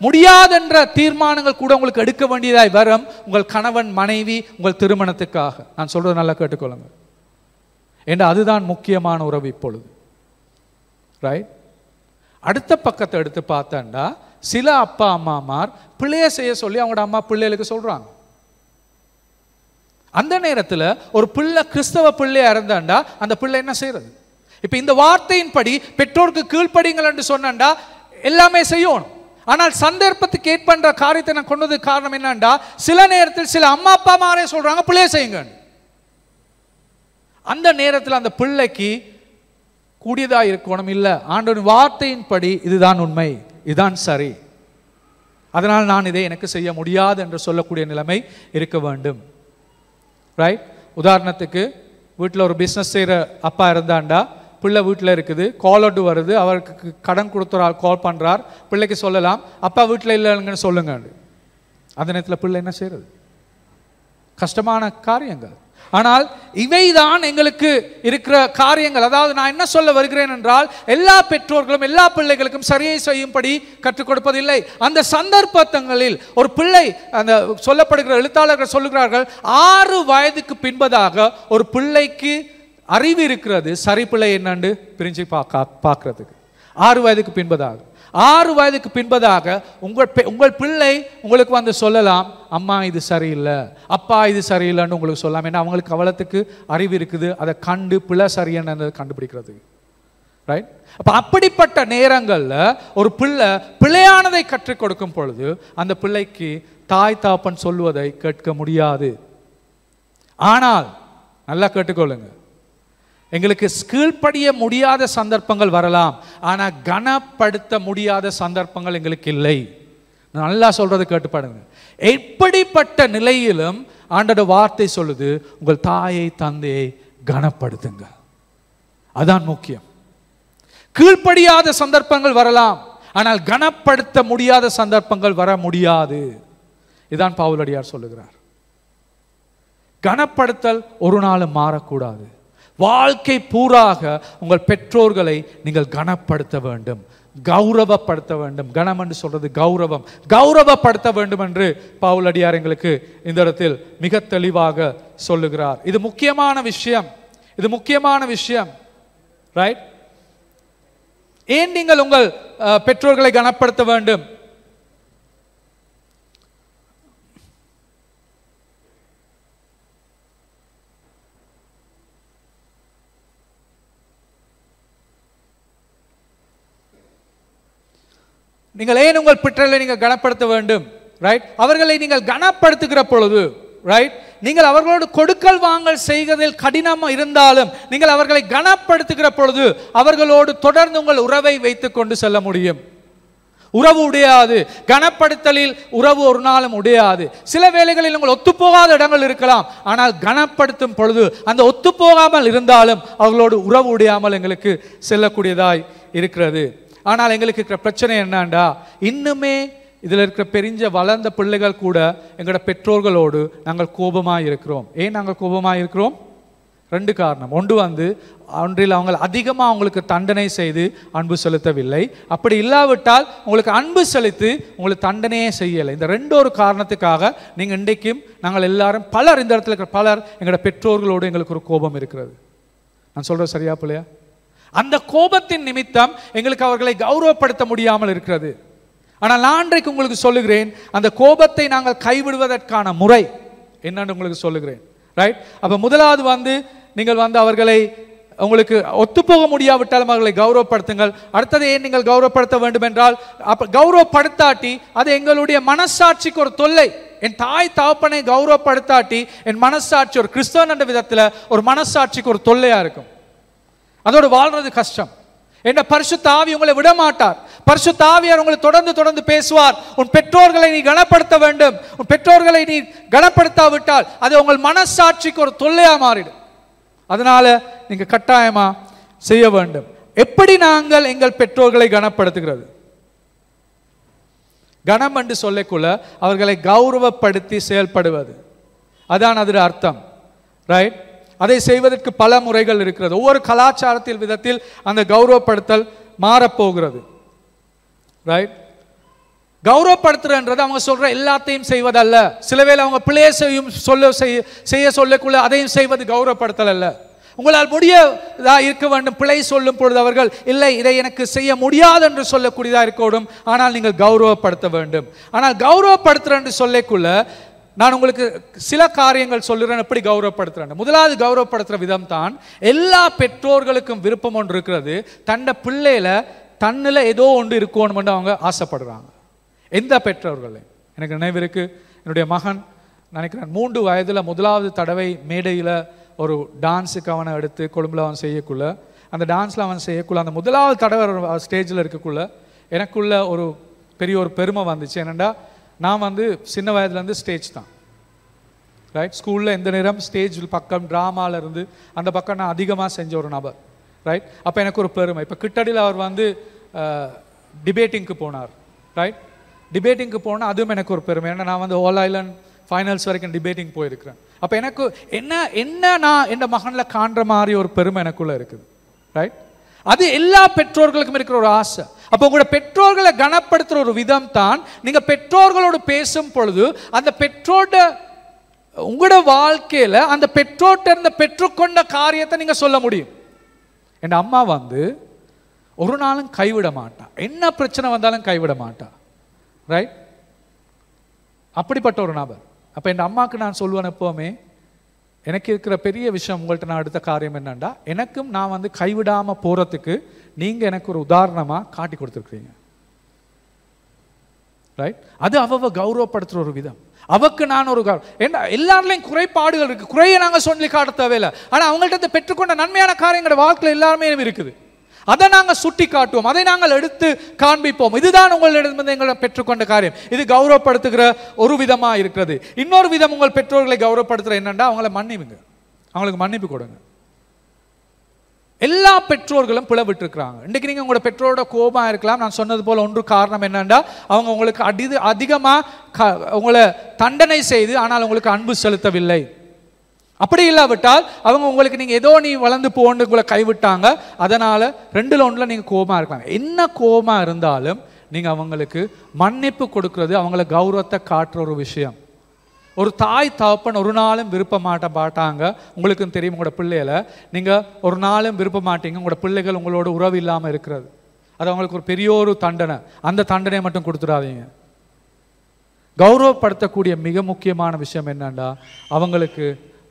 முடியாதென்ற தீர்மானங்கள் கூட உங்களுக்கு எடுக்க வேண்டியதாய் வரும் உங்கள் கணவன் மனைவி உங்கள் திருமணத்துக்காக. நான் சொல்றது நல்லா கேட்டுக்கொள்ளுங்க. ஏன்னா அதுதான் முக்கியமான உறவு இப்பொழுது. ரைட், அடுத்த பக்கத்தை எடுத்து பார்த்தா சில அப்பா அம்மாமார் பிள்ளைய செய்ய சொல்லி அவங்களோட அம்மா பிள்ளைகளுக்கு சொல்றாங்க. அந்த நேரத்தில் ஒரு பிள்ளை கிறிஸ்தவ பிள்ளையா இருந்தாண்டா அந்த பிள்ளை என்ன செய்யறது? இப்ப இந்த வார்த்தையின்படி பெற்றோருக்கு கீழ்ப்படிங்கள் என்று சொன்னா எல்லாமே செய்யணும். ஆனால் சந்தர்ப்பத்துக்கு ஏற்பன்ற காரியத்தை நான் கொண்டது காரணம் என்னண்டா, சில நேரத்தில் சில அம்மா அப்பா மாரே சொல்றாங்க பிள்ளைய செய்யுங்க. அந்த நேரத்தில் அந்த பிள்ளைக்கு கூடியதா இருக்கணும். இல்ல, ஆண்டவரின் வார்த்தையின்படி இதுதான் உண்மை, இதுதான் சரி, அதனால் நான் இதை எனக்கு செய்ய முடியாது என்று சொல்லக்கூடிய நிலைமை இருக்க வேண்டும். ரைட், உதாரணத்துக்கு வீட்டில் ஒரு பிஸ்னஸ் செய்கிற அப்பா இருந்தாண்டா, பிள்ளை வீட்டில் இருக்குது, கால் அவுட் வருது, அவருக்கு கடன் கொடுத்துறார், கால் பண்ணுறார், பிள்ளைக்கு சொல்லலாம் அப்பா வீட்டில் இல்லைங்கன்னு சொல்லுங்க. அந்த நேரத்தில் பிள்ளை என்ன செய்யறது? கஷ்டமான காரியங்கள். ஆனால் இவைதான் எங்களுக்கு இருக்கிற காரியங்கள். அதாவது நான் என்ன சொல்ல வருகிறேன் என்றால், எல்லா பெற்றோர்களும் எல்லா பிள்ளைகளுக்கும் சரியை செய்யும்படி கற்றுக் கொடுப்பதில்லை. அந்த சந்தர்ப்பங்களில் ஒரு பிள்ளை, அந்த சொல்லப்படுகிற எழுத்தாளர்கள் சொல்லுகிறார்கள், 6 வயதுக்கு பின்பதாக ஒரு பிள்ளைக்கு அறிவு இருக்கிறது சரி பிள்ளை என்னன்னு பிரிஞ்சு பார்க்கறதுக்கு. 6 வயதுக்கு பின்பதாக 6 வயதுக்கு பின்பதாக உங்கள் பிள்ளை உங்களுக்கு சொல்லலாம், அம்மா இது சரியில்லை, அப்பா இது சரியில்லைன்னு உங்களுக்கு சொல்லலாம். ஏன்னா அவங்களுக்கு அவ்வளத்துக்கு அறிவு இருக்குது, அதை கண்டு பிள்ளை சரியானதை கண்டுபிடிக்கிறது. ரைட், அப்ப அப்படிப்பட்ட நேரங்கள்ல ஒரு பிள்ளையானதை கற்றுக் கொடுக்கும் பொழுது அந்த பிள்ளைக்கு தாய் தாப்பன் சொல்லுவதை கேட்க முடியாது. ஆனால் நல்லா கேட்டுக்கொள்ளுங்க, எங்களுக்கு கீழ்ப்படிய முடியாத சந்தர்ப்பங்கள் வரலாம், ஆனால் கனப்படுத்த முடியாத சந்தர்ப்பங்கள் எங்களுக்கு இல்லை. நல்லா சொல்றது கேட்டுப்பாடுங்க. எப்படிப்பட்ட நிலையிலும் ஆண்டோட வார்த்தை சொல்லுது, உங்கள் தாயை தந்தையை கனப்படுத்துங்க. அதான் முக்கியம். கீழ்ப்படியாத சந்தர்ப்பங்கள் வரலாம், ஆனால் கனப்படுத்த முடியாத சந்தர்ப்பங்கள் வர முடியாது. இதான் பவுலடியார் சொல்லுகிறார். கனப்படுத்தல் ஒரு நாளும் மாறக்கூடாது. வாழ்க்கை பூராக உங்கள் பெற்றோர்களை நீங்கள் கனப்படுத்த வேண்டும், கௌரவப்படுத்த வேண்டும். கனம் என்று சொல்றது கௌரவம், கௌரவப்படுத்த வேண்டும் என்று பவுலடியார் எங்களுக்கு இந்த இடத்தில் மிக தெளிவாக சொல்லுகிறார். இது முக்கியமான விஷயம், இது முக்கியமான விஷயம். ரைட்? ஏன் நீங்கள் உங்கள் பெற்றோர்களை கனப்படுத்த வேண்டும்? நீங்கள் ஏன் உங்கள் பெற்றோர்களை நீங்கள் கனப்படுத்த வேண்டும்? ரைட்? அவர்களை நீங்கள் கனப்படுத்துகிற பொழுது, ரைட், நீங்கள் அவர்களோடு கொடுக்கல் வாங்கல் செய்வதில் கடினம் இருந்தாலும் நீங்கள் அவர்களை கனப்படுத்துகிற பொழுது அவர்களோடு தொடர்ந்து உங்கள் உறவை வைத்துக் கொண்டு செல்ல முடியும். உறவு உடையாது, கனப்படுத்தலில் உறவு ஒரு நாளும் உடையாது. சில வேளைகளில் உங்கள் ஒத்துப்போகாத இடங்கள் இருக்கலாம், ஆனால் கனப்படுத்தும் பொழுது அந்த ஒத்துப்போகாமல் இருந்தாலும் அவர்களோடு உறவு உடையாமல் எங்களுக்கு செல்லக்கூடியதாய் இருக்கிறது. ஆனால் எங்களுக்கு இருக்கிற பிரச்சனை என்னண்டா, இன்னுமே இதில் இருக்கிற பெரிய வளர்ந்த பிள்ளைகள் கூட எங்களோட பெற்றோர்களோடு நாங்கள் கோபமாக இருக்கிறோம். ஏன் நாங்கள் கோபமாக இருக்கிறோம்? ரெண்டு காரணம். ஒன்றில் அவங்க அதிகமாக அவங்களுக்கு தண்டனை செய்து அன்பு செலுத்தவில்லை. அப்படி இல்லாவிட்டால் உங்களுக்கு அன்பு செலுத்தி உங்களுக்கு தண்டனையே செய்யலை. இந்த ரெண்டு காரணத்துக்காக நீங்கள் இன்றைக்கும் நாங்கள் எல்லாரும் பலர், இந்த இடத்துல இருக்கிற பலர் எங்களோட பெற்றோர்களோடு எங்களுக்கு ஒரு கோபம் இருக்கிறது. நான் சொல்கிறது சரியா பிள்ளையா? அந்த கோபத்தின் நிமித்தம் எங்களுக்கு அவர்களை கௌரவப்படுத்த முடியாமல் இருக்கிறது. ஆனால் நான் இன்றைக்கு உங்களுக்கு சொல்லுகிறேன், அந்த கோபத்தை நாங்கள் கைவிடுவதற்கான முறை என்னன்னு உங்களுக்கு சொல்லுகிறேன். ரைட்? அப்போ முதலாவது நீங்கள் அவர்களை உங்களுக்கு ஒத்துப்போக முடியாவிட்டாலும் அவர்களை கௌரவப்படுத்துங்கள். அடுத்தது ஏன் நீங்கள் கௌரவப்படுத்த வேண்டும் என்றால், கௌரவப்படுத்தாட்டி அது எங்களுடைய மனசாட்சிக்கு ஒரு தொல்லை. என் தாய் தகப்பனை கௌரவப்படுத்தாட்டி என் மனசாட்சி, ஒரு கிறிஸ்தவன் என்ற விதத்தில் ஒரு மனசாட்சிக்கு ஒரு தொல்லையா இருக்கும். அதோடு வாழ்றது கஷ்டம். என்ற பரிசுத்த ஆவி உங்களை விட மாட்டார். பரிசுத்த ஆவியார் உங்களை தொடர்ந்து பேசுவார். உன் பெற்றோர்களை நீ கனப்படுத்த வேண்டும். உன் பெற்றோர்களை நீ கனப்படுத்தாவிட்டால் அது உங்கள் மனசாட்சிக்கு ஒரு தொல்லையா மாறிடும். அதனால நீங்க கட்டாயமா செய்ய வேண்டும். எப்படி நாங்கள் எங்கள் பெற்றோர்களை கனப்படுத்துகிறது? கனம் என்று சொல்லக்குள்ள அவர்களை கௌரவப்படுத்தி செயல்படுவது, அதான் அதோட அர்த்தம். ரைட்? அதை செய்வதற்கு பல முறைகள் இருக்கிறது. ஒவ்வொரு கலாச்சாரத்தில் விதத்தில் அந்த கௌரவப்படுத்தல் மாறப்போகிறது. ரைட்? கௌரவப்படுத்துறது அவங்க சொல்ற எல்லாத்தையும் செய்வதல்ல. சில வேளை அவங்க பிள்ளையை செய்ய சொல்லக்குள்ள அதையும் செய்வது கௌரவப்படுத்தல் அல்ல. உங்களால் முடியதா இருக்க வேண்டும். பிழை சொல்லும் பொழுது அவர்கள் இல்லை, இதை எனக்கு செய்ய முடியாது என்று சொல்லக்கூடியதா இருக்கணும். ஆனால் நீங்கள் கௌரவப்படுத்த வேண்டும். ஆனால் கௌரவப்படுத்துற என்று சொல்லக்குள்ள நான் உங்களுக்கு சில காரியங்கள் சொல்லுறேன், எப்படி கௌரவப்படுத்துறேன். முதலாவது கௌரவப்படுத்துற விதம் தான், எல்லா பெற்றோர்களுக்கும் விருப்பம் ஒன்று இருக்கிறது, தண்ட பிள்ளையில தன்னில் ஏதோ ஒன்று இருக்கணும்னு அவங்க ஆசைப்படுறாங்க. எந்த பெற்றோர்கள்? எனக்கு நினைவிருக்கு, என்னுடைய மகன் நினைக்கிறேன் 3 வயதில் முதலாவது தடவை மேடையில் ஒரு டான்ஸுக்கு அவனை எடுத்து கொழும்புல அவன் செய்யக்குள்ள, அந்த டான்ஸில் அவன் செய்யக்குள்ள, அந்த முதலாவது தடவை ஸ்டேஜில் இருக்கக்குள்ள எனக்குள்ள ஒரு பெரிய ஒரு பெருமை வந்துச்சு. என்னென்னா, நான் சின்ன வயதுலேருந்து ஸ்டேஜ் தான். ரைட்? ஸ்கூலில் எந்த நேரம் ஸ்டேஜ் பக்கம் ட்ராமாவில் இருந்து அந்த பக்கம் நான் அதிகமாக செஞ்ச ஒரு நபர். ரைட்? அப்போ எனக்கு ஒரு பெருமை. இப்போ கிட்டடியில் அவர் டிபேட்டிங்க்கு போனார். ரைட்? டிபேட்டிங்க்கு போனால் அதுவும் எனக்கு ஒரு பெருமை. ஏன்னா நான் ஆல் ஐலண்ட் ஃபைனல்ஸ் வரைக்கும் டிபேட்டிங் போயிருக்கிறேன். அப்போ எனக்கு என்ன நான் என் மகனில் காண்ற மாதிரி ஒரு பெருமை எனக்குள்ளே இருக்குது. ரைட்? அது எல்லா பெற்றோர்களுக்கும் இருக்கிற ஒரு ஆசை. அப்போ உங்களோட பெற்றோர்களை கனப்படுத்துற ஒரு விதம் தான், நீங்க பெற்றோர்களோடு பேசும் பொழுது அந்த பெற்றோட உங்களோட வாழ்க்கையில அந்த பெற்றோட்ட இருந்த பெற்றுக்கொண்ட காரியத்தை நீங்க சொல்ல முடியும். என் அம்மா ஒரு நாளும் கைவிட மாட்டா, என்ன பிரச்சனை வந்தாலும் கைவிட மாட்டா. ரைட்? அப்படிப்பட்ட ஒரு நபர். அப்ப என் அம்மாவுக்கு நான் சொல்லுவேன் எப்பவுமே, எனக்கு இருக்கிற பெரிய விஷயம் உங்கள்கிட்ட நான் அடுத்த காரியம் என்னன்னா, எனக்கும் நான் கைவிடாம போறதுக்கு நீங்க எனக்கு ஒரு உதாரணமா காட்டி கொடுத்துருக்கீங்க. ரைட்? அது அவ கௌரவப்படுத்துற ஒரு விதம். அவக்கு நான் ஒரு என்ன எல்லாருலையும் குறைபாடுகள் இருக்கு, குறைய நாங்கள் சொல்லி காட்ட தேவையில்லை. ஆனால் அவங்கள்ட்ட பெற்றுக்கொண்ட நன்மையான காரியங்களோட வாழ்க்கையில் எல்லாருமே இருக்குது. அதை நாங்கள் சுட்டி காட்டுவோம், அதை நாங்கள் எடுத்து காண்பிப்போம். இதுதான் உங்களிடமிருந்து எங்களை பெற்றுக்கொண்ட காரியம். இது கௌரவப்படுத்துகிற ஒரு விதமாக இருக்கிறது. இன்னொரு விதம் உங்கள் பெற்றோர்களை கௌரவப்படுத்துகிற என்னன்னா, அவங்கள மன்னிவுங்க, அவங்களுக்கு மன்னிப்பு கொடுங்க. எல்லா பெற்றோர்களும் பிளவிட்டு இருக்கிறாங்க. இன்றைக்கு நீங்கள் உங்களோட பெற்றோரோட கோபமாக இருக்கலாம். நான் சொன்னது போல் ஒன்று காரணம் என்னென்னா, அவங்க உங்களுக்கு அதிகமாக உங்களை தண்டனை செய்து ஆனால் உங்களுக்கு அன்பு செலுத்தவில்லை. அப்படி இல்லாவிட்டால் அவங்க உங்களுக்கு நீங்கள் ஏதோ நீ வளர்ந்து போன்னு உங்களை கைவிட்டாங்க, அதனால் 2ல் 1 நீங்கள் கோபமாக இருக்காங்க. என்ன கோபமாக இருந்தாலும் நீங்கள் அவங்களுக்கு மன்னிப்பு கொடுக்கறது அவங்கள கௌரவத்தை காட்டுற ஒரு விஷயம். ஒரு தாய் தகப்பன் ஒரு நாளும் விருப்ப மாட்டாங்க. உங்களுக்கும் தெரியும், உங்களோட பிள்ளைகளை நீங்கள் ஒரு நாளும் விருப்ப மாட்டீங்க. உங்களோட பிள்ளைகள் உங்களோட உறவு இல்லாமல் இருக்கிறது, அது அவங்களுக்கு ஒரு பெரிய ஒரு தண்டனை. அந்த தண்டனையை மட்டும் கொடுத்துடாதீங்க. கௌரவப்படுத்தக்கூடிய மிக முக்கியமான விஷயம் என்னன்னா, அவங்களுக்கு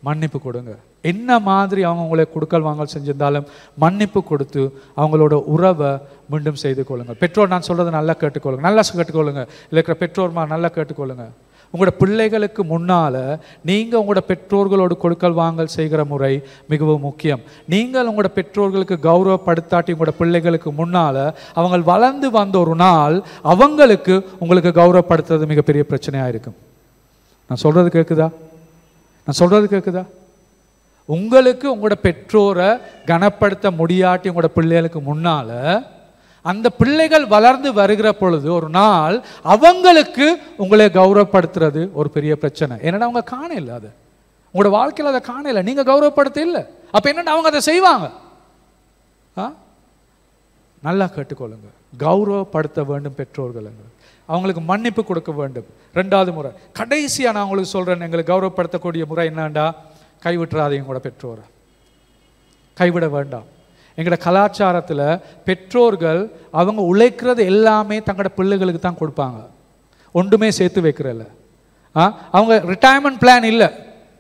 மன்னிப்பு கொடுங்க. என்ன மாதிரி அவங்க உங்களை கொடுக்கல் வாங்கல் செஞ்சிருந்தாலும் மன்னிப்பு கொடுத்து அவங்களோட உறவை மீண்டும் செய்து கொள்ளுங்க. பெற்றோர் நான் சொல்றதை நல்லா கேட்டுக்கொள்ளுங்க, நல்லா கேட்டுக்கொள்ளுங்க. இருக்கிற பெற்றோர்மா நல்லா கேட்டுக்கொள்ளுங்க. உங்களோட பிள்ளைகளுக்கு முன்னால நீங்க உங்களோட பெற்றோர்களோடு கொடுக்கல் வாங்கல் செய்கிற முறை மிகவும் முக்கியம். நீங்கள் உங்களோட பெற்றோர்களுக்கு கௌரவப்படுத்தாட்டி உங்களோட பிள்ளைகளுக்கு முன்னால அவங்க வளர்ந்து வந்த ஒரு நாள் அவங்களுக்கு உங்களுக்கு கௌரவப்படுத்துறது மிகப்பெரிய பிரச்சனையா இருக்கும். நான் சொல்றது கேக்குதா? உங்களுக்கு உங்களோட பெற்றோரை கனப்படுத்த முடியாட்டி உங்களோட பிள்ளைகளுக்கு முன்னால அந்த பிள்ளைகள் வளர்ந்து வருகிற பொழுது ஒரு நாள் அவங்களுக்கு உங்களை கௌரவப்படுத்துறது ஒரு பெரிய பிரச்சனை. ஏன்னா அவங்க காணல, அது உங்களோட வாழ்க்கையில் அதை காணல, நீங்க கௌரவப்படுத்த இல்லை. அப்ப என்னன்னா அவங்க அதை செய்வாங்க. நல்லா கேட்டுக்கொள்ளுங்க, கௌரவப்படுத்த வேண்டும் பெற்றோர்கள், அவங்களுக்கு மன்னிப்பு கொடுக்க வேண்டும். 2வது முறை, கடைசியாக நான் உங்களுக்கு சொல்றேன், எங்களுக்கு கௌரவப்படுத்தக்கூடிய முறை என்னண்டா, கைவிட்டுறாதீங்க உங்களோட பெற்றோரை, கைவிட வேண்டாம். எங்களோட கலாச்சாரத்தில் பெற்றோர்கள் அவங்க உழைக்கிறது எல்லாமே தங்களோட பிள்ளைகளுக்கு தான் கொடுப்பாங்க, ஒன்றுமே சேர்த்து வைக்கிறதில்ல. அவங்க ரிட்டையர்மெண்ட் பிளான் இல்லை,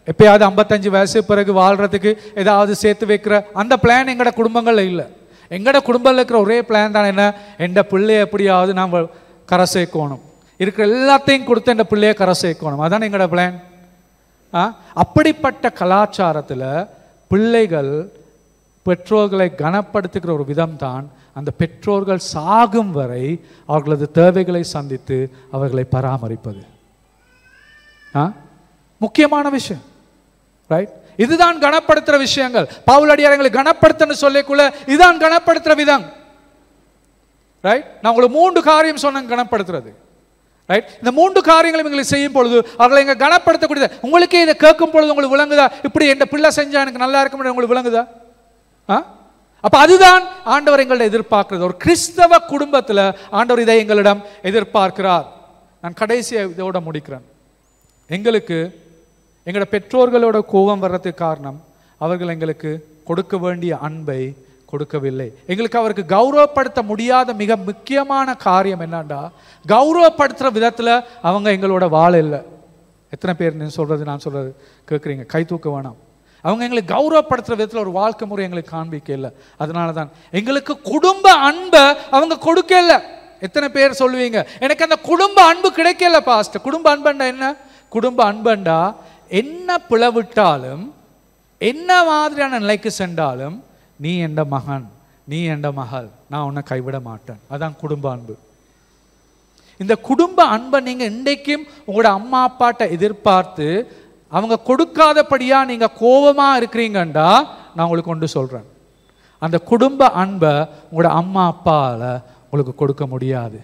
எப்பயாவது 55 வயசு பிறகு வாழ்றதுக்கு ஏதாவது சேர்த்து வைக்கிற அந்த பிளான் எங்களோட குடும்பங்களில் இல்லை. எங்களோட குடும்பத்தில் இருக்கிற ஒரே பிளான் தான் என்ன, எந்த பிள்ளைய எப்படியாவது நாம் கரை சேர்க்கணும், இருக்கிற எல்லாத்தையும் கொடுத்து என் பிள்ளைய கரை சேர்க்கணும், அதான் எங்களோட பிளான். அப்படிப்பட்ட கலாச்சாரத்தில் பிள்ளைகள் பெற்றோர்களை கனப்படுத்துகிற ஒரு விதம் தான் அந்த பெற்றோர்கள் சாகும் வரை அவர்களது தேவைகளை சந்தித்து அவர்களை பராமரிப்பது. முக்கியமான விஷயம், ரைட்? இதுதான் கனப்படுத்துற விஷயங்கள். பவுலடியார் எங்களை கனப்படுத்தன்னு சொல்லிக்குள்ள இதுதான் கனப்படுத்துற விதம், ரைட்? நான் உங்களுக்கு 3 காரியம் சொன்னேன் கனப்படுத்துறது, ரைட்? இந்த 3 காரியங்களும் எங்களுக்கு செய்யும் பொழுது அவர்களை எங்க கனப்படுத்தக்கூடியது. உங்களுக்கே இதை கேட்கும் பொழுது உங்களுக்கு விளங்குதா, இப்படி என் பிள்ளை செஞ்சா எனக்கு நல்லா இருக்கும் உங்களுக்கு விளங்குதா? அப்ப அதுதான் ஆண்டவர் எங்களை எதிர்பார்க்கிறது. ஒரு கிறிஸ்தவ குடும்பத்தில் ஆண்டவர் இதை எங்களிடம் எதிர்பார்க்கிறார். நான் கடைசியை இதோட முடிக்கிறேன். எங்களுக்கு எங்களோட பெற்றோர்களோட கோபம் வர்றதுக்கு காரணம் அவர்கள் எங்களுக்கு கொடுக்க வேண்டிய அன்பை கொடுக்கவில்லை. எங்களுக்கு அவருக்கு கௌரவப்படுத்த முடியாத மிக முக்கியமான காரியம் என்னன்னா, கௌரவப்படுத்துற விதத்துல அவங்க எங்களோட வாழ இல்லை. எத்தனை பேர் நான் சொல்றது கேட்குறீங்க? கை தூக்க வேணாம். அவங்க எங்களுக்கு கௌரவப்படுத்துற விதத்தில் ஒரு வாழ்க்கை முறை எங்களுக்கு காண்பிக்க இல்லை. அதனால தான் எங்களுக்கு குடும்ப அன்பை அவங்க கொடுக்கல. எத்தனை பேர் சொல்லுவீங்க, எனக்கு அந்த குடும்ப அன்பு கிடைக்கல பாஸ்டர்? குடும்ப அன்பண்டா என்ன? குடும்ப அன்பண்டா என்ன பிளவிட்டாலும் என்ன மாதிரியான நிலைக்கு சென்றாலும் நீ என்ற மகன், நீ என்ற மகள், நான் உன்னை கைவிட மாட்டேன். அதான் குடும்ப அன்பு. இந்த குடும்ப அன்பை நீங்க இன்றைக்கும் உங்களோட அம்மா அப்பாட்ட எதிர்பார்த்து அவங்க கொடுக்காதபடியா நீங்க கோபமா இருக்கிறீங்கண்டா நான் உங்களுக்கு கொண்டு சொல்றேன், அந்த குடும்ப அன்பை உங்களோட அம்மா அப்பால உங்களுக்கு கொடுக்க முடியாது.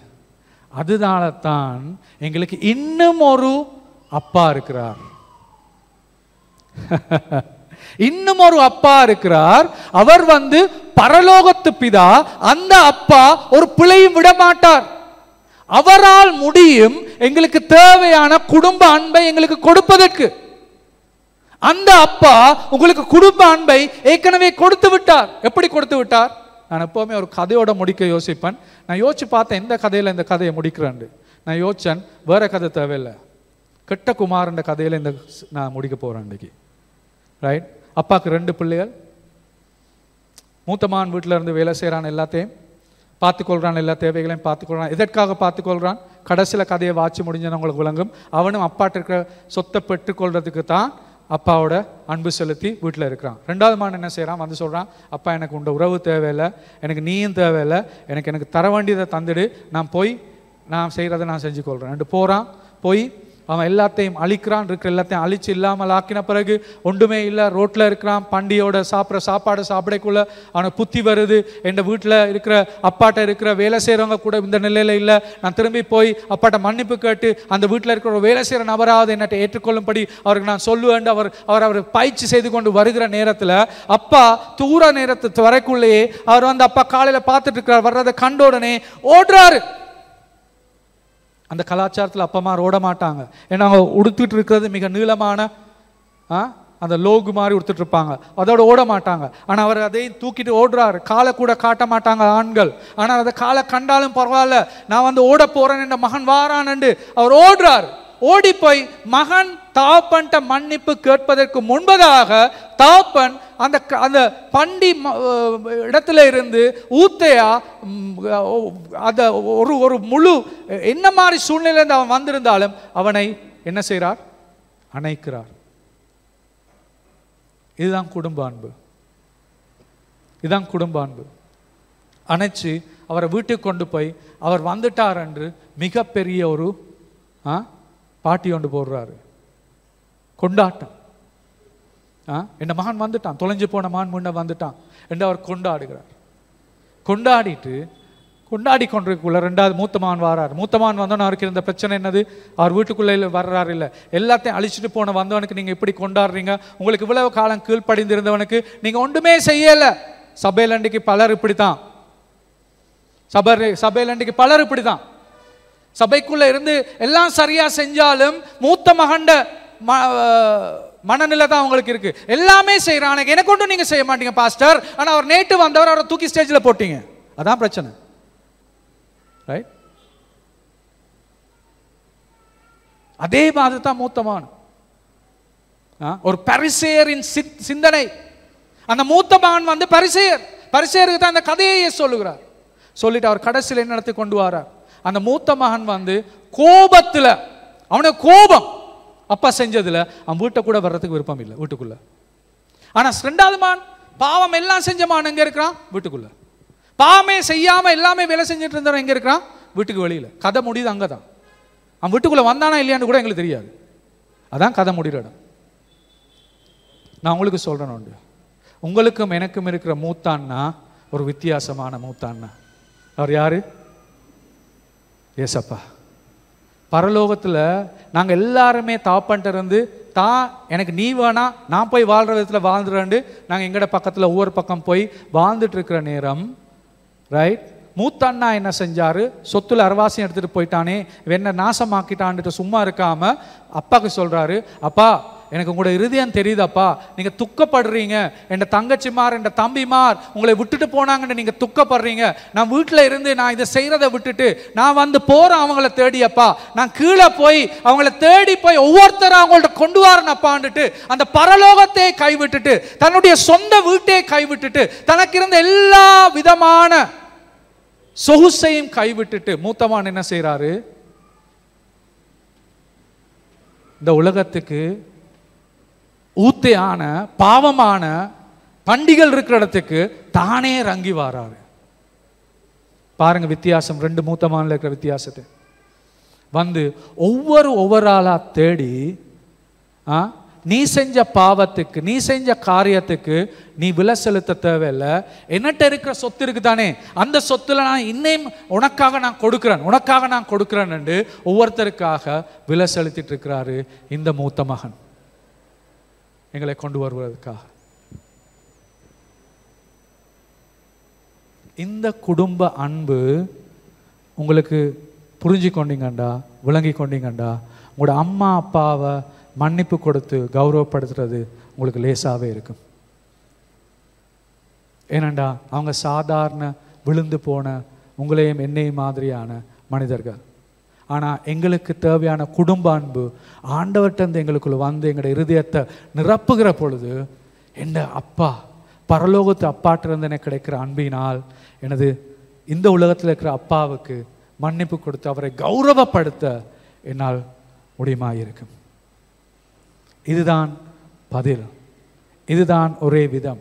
அதனால தான் எங்களுக்கு இன்னும் ஒரு அப்பா இருக்கிறார். இன்னும் ஒரு அப்பா இருக்கிறார். அவர் பரலோகத்து பிதா. அந்த அப்பா ஒரு பிழையும் விட மாட்டார். அவரால் முடியும் எங்களுக்கு தேவையான குடும்ப அன்பை எங்களுக்கு கொடுப்பதற்கு. அந்த அப்பா உங்களுக்கு குடும்ப அன்பை ஏற்கனவே கொடுத்து விட்டார். எப்படி கொடுத்து விட்டார்? நான் எப்பவுமே ஒரு கதையோட முடிக்க யோசிப்பேன். நான் யோசிச்சு பார்த்தேன் எந்த கதையில இந்த கதையை முடிக்கிறேன். நான் யோசிச்சேன் வேற கதை தேவையில்லை, கெட்ட குமாரன் கதையில இந்த நான் முடிக்க போறேன் இன்னைக்கு, ரைட்? அப்பாவுக்கு 2 பிள்ளைகள். மூத்தமான் வீட்டில் இருந்து வேலை செய்கிறான், எல்லாத்தையும் பார்த்துக்கொள்கிறான், எல்லா தேவைகளையும் பார்த்துக்கொள்கிறான். எதற்காக பார்த்துக்கொள்கிறான்? கடைசியில் கதையை வாட்சி முடிஞ்சு உங்களுக்கு விளங்கும். அவனும் அப்பாட்ட இருக்கிற சொத்தை பெற்றுக்கொள்றதுக்கு தான் அப்பாவோட அன்பு செலுத்தி வீட்டில் இருக்கிறான். ரெண்டாவது மகன் என்ன செய்கிறான்? வந்து சொல்கிறான், அப்பா எனக்கு உண்ட உறவு தேவையில்லை, எனக்கு நீயும் தேவையில்லை, எனக்கு தர வேண்டியதை தந்துடு, நான் செய்கிறத நான் செஞ்சு கொள்கிறேன். போகிறான். போய் அவன் எல்லாத்தையும் அழிக்கிறான். இருக்கிற எல்லாத்தையும் அழிச்சு இல்லாமல் ஆக்கின பிறகு ஒன்றுமே இல்லை, ரோட்டில் இருக்கிறான். பண்டியோட சாப்பிட்ற சாப்பாடு சாப்பிடக்குள்ள அவனுக்கு புத்தி வருது, என் வீட்டில் இருக்கிற அப்பாட்ட இருக்கிற வேலை செய்கிறவங்க கூட இந்த நிலையில் இல்லை, நான் திரும்பி போய் அப்பாட்ட மன்னிப்பு கேட்டு அந்த வீட்டில் இருக்கிற ஒரு வேலை செய்கிற நபராவது என்னை ஏற்றுக்கொள்ளும்படி அவருக்கு நான் சொல்லுவேன். அவர் பயிற்சி செய்து கொண்டு வருகிற நேரத்தில் அப்பா தூர நேரத்து வரைக்குள்ளேயே அவர் வந்து அப்பா காலையில் பார்த்துட்டு இருக்கிறார். வர்றதை கண்ட உடனே ஓடுறாரு. அந்த கலாச்சாரத்தில் அப்பமா ஓட மாட்டாங்க. ஏன்னா அவங்க உடுத்துட்டு இருக்கிறது மிக நீளமான அந்த லோகு மாதிரி உடுத்துட்டு இருப்பாங்க, அதோட ஓட மாட்டாங்க. ஆனால் அவர் அதையும் தூக்கிட்டு ஓடுறாரு. காலை கூட காட்ட மாட்டாங்க ஆண்கள். ஆனால் அதை காலை கண்டாலும் பரவாயில்ல, நான் வந்து ஓட போறேன், என்ற மகன் வாரான்னு அவர் ஓடுறாரு. ஓடி போய் மகன் தாப்பன்ட்ட மன்னிப்பு கேட்பதற்கு முன்பதாக தாப்பன் அந்த அந்த பண்டி இடத்துல இருந்து ஊத்தையா அத ஒரு முழு என்ன மாதிரி சூழ்நிலையிலிருந்து அவன் வந்திருந்தாலும் அவனை என்ன செய்கிறார்? அணைக்கிறார். இதுதான் குடும்ப அன்பு. இதுதான் குடும்ப அன்பு. அணைச்சு அவரை வீட்டுக்கு கொண்டு போய் அவர் வந்துட்டார் என்று மிகப்பெரிய ஒரு பாட்டி கொண்டு போடுறாரு. கொண்டாட்டம். என் மகன் வந்துட்டான், தொலைஞ்சு போன மகன் முன்ன வந்துட்டான் என்று அவர் கொண்டாடுகிறார். கொண்டாடி கொண்டிருக்குள்ள ரெண்டாவது மூத்த மகன் வரார். மூத்த மகன் வந்தோன்னு அவருக்கு இருந்த பிரச்சனை என்னது? அவர் வீட்டுக்குள்ளே வர்றாரு இல்லை, எல்லாத்தையும் அழிச்சிட்டு போன வந்தவனுக்கு நீங்கள் இப்படி கொண்டாடுறீங்க? உங்களுக்கு இவ்வளவு காலம் கீழ்ப்படிந்திருந்தவனுக்கு நீங்கள் ஒன்றுமே செய்யலை. சபையில் அன்றைக்கு பலர் இப்படித்தான். சபையில் அன்றைக்கு பலர் இப்படித்தான். சபைக்குள்ள இருந்து எல்லாம் சரியா செஞ்சாலும் மூத்த மகண்ட மனநிலை தான் அவங்களுக்கு இருக்கு. எல்லாமே செய்யறான், எனக்கு ஒன்றும் நீங்க செய்ய மாட்டீங்க பாஸ்டர். ஆனா அவர் நேற்று வந்தவர், அவரை தூக்கி ஸ்டேஜில் போட்டீங்க. அதான் பிரச்சனை. ரைட்? அதே மாதிரி தான் மூத்த மகன். ஒரு பரிசேயரின் சிந்தனை. அந்த மூத்த மகன் வந்து பரிசேயருக்கு தான் அந்த கதையை சொல்லுகிறார். சொல்லிட்டு அவர் கடைசியில் என்ன நடத்தி கொண்டு வரார்? அந்த மூத்த மகன் வந்து கோபத்தில், அவனுக்கு கோபம் அப்பா செஞ்சதுல அவன் வீட்டை கூட வர்றதுக்கு விருப்பம் இல்லை வீட்டுக்குள்ள. ஆனா ரெண்டாவது மகன் பாவம் எல்லாம் செஞ்ச மகன் எங்க இருக்கிறான்? வீட்டுக்குள்ள. பாவமே செய்யாம எல்லாமே வேலை செஞ்சுட்டு இருந்தவன் எங்க இருக்கிறான்? வீட்டுக்கு வெளியில. கதை முடியுது அங்கதான். அவன் வீட்டுக்குள்ள வந்தானா இல்லையான்னு கூட எங்களுக்கு தெரியாது. அதான் கதை முடிகிற இடம். நான் உங்களுக்கு சொல்றேன் உண்டு, உங்களுக்கும் எனக்கும் இருக்கிற மூத்தான்னா ஒரு வித்தியாசமான மூத்தான்னா. அவர் யாரு? ஏசப்பா. பரலோகத்தில் நாங்கள் எல்லாருமே தாப்பன்ட்டு இருந்து எனக்கு நீ வேணா, நான் போய் வாழ்கிற விதத்தில் வாழ்ந்துறேன்ட்டு நாங்கள் எங்கட பக்கத்தில் ஒவ்வொரு பக்கம் போய் வாழ்ந்துட்டு இருக்கிற நேரம், ரைட், மூத்தண்ணா என்ன செஞ்சாரு? சொத்துல அரவாசியம் எடுத்துட்டு போயிட்டானே, என்ன நாசமாக்கிட்டான்ட்டு சும்மா இருக்காம அப்பாவுக்கு சொல்றாரு, அப்பா எனக்கு உங்களோட இருதயம் தெரியுதாப்பா, நீங்க துக்கப்படுறீங்க, என் தங்கச்சிமார் என் தம்பிமார் உங்களை விட்டுட்டு போனாங்கன்னு நீங்க துக்கப்படுறீங்க. நான் வீட்டில் இருந்து நான் இதை செய்யறதை விட்டுட்டு நான் வந்து போறேன் அவங்கள தேடியப்பா, நான் கீழே போய் அவங்கள தேடி போய் ஒவ்வொருத்தரும் அவங்கள்ட்ட கொண்டு வரேன்ப்பான்னுட்டு அந்த பரலோகத்தை கைவிட்டுட்டு, தன்னுடைய சொந்த வீட்டையை கைவிட்டுட்டு, தனக்கு இருந்த எல்லா விதமான சொகுசையும் கைவிட்டுட்டு மூத்தமான் என்ன செய்யறாரு? இந்த உலகத்துக்கு ஊத்தையான பாவமான பண்டிகள் இருக்கிற இடத்துக்கு தானே இறங்கி வாராரு. பாருங்க வித்தியாசம், ரெண்டு மூத்தமான இருக்கிற வித்தியாசத்தை. வந்து ஒவ்வொரு ஆளா தேடி, நீ செஞ்ச பாவத்துக்கு, நீ செஞ்ச காரியத்துக்கு நீ விலை செலுத்த தேவையில்லை, என்னட்ட இருக்கிற சொத்து இருக்கு தானே, அந்த சொத்துல நான் இன்னும் உனக்காக நான் கொடுக்கிறேன் என்று ஒவ்வொருத்தருக்காக விலை செலுத்திட்டு இருக்கிறாரு இந்த மூத்த மகன், எங்களை கொண்டு வருவதற்காக. இந்த குடும்ப அன்பு உங்களுக்கு புரிஞ்சு கொண்டீங்கண்டா, விளங்கி கொண்டீங்கண்டா, உங்களோட அம்மா அப்பாவை மன்னிப்பு கொடுத்து கௌரவப்படுத்துறது உங்களுக்கு லேசாகவே இருக்கும். ஏனண்டா அவங்க சாதாரண விழுந்து போன உங்களையும் என்னையும் மாதிரியான மனிதர்கள். ஆனால் எங்களுக்கு தேவையான குடும்ப அன்பு ஆண்டவர்கிட்ட எங்களுக்குள்ள வந்து எங்களோட இருதயத்தை நிரப்புகிற பொழுது, என் அப்பா பரலோகத்து அப்பாட்டிருந்து எனக்கு கிடைக்கிற அன்பினால் எனது இந்த உலகத்தில் இருக்கிற அப்பாவுக்கு மன்னிப்பு கொடுத்து அவரை கௌரவப்படுத்த என்னால் முடியுமாயிருக்கும். இதுதான் பதில், இதுதான் ஒரே விதம்.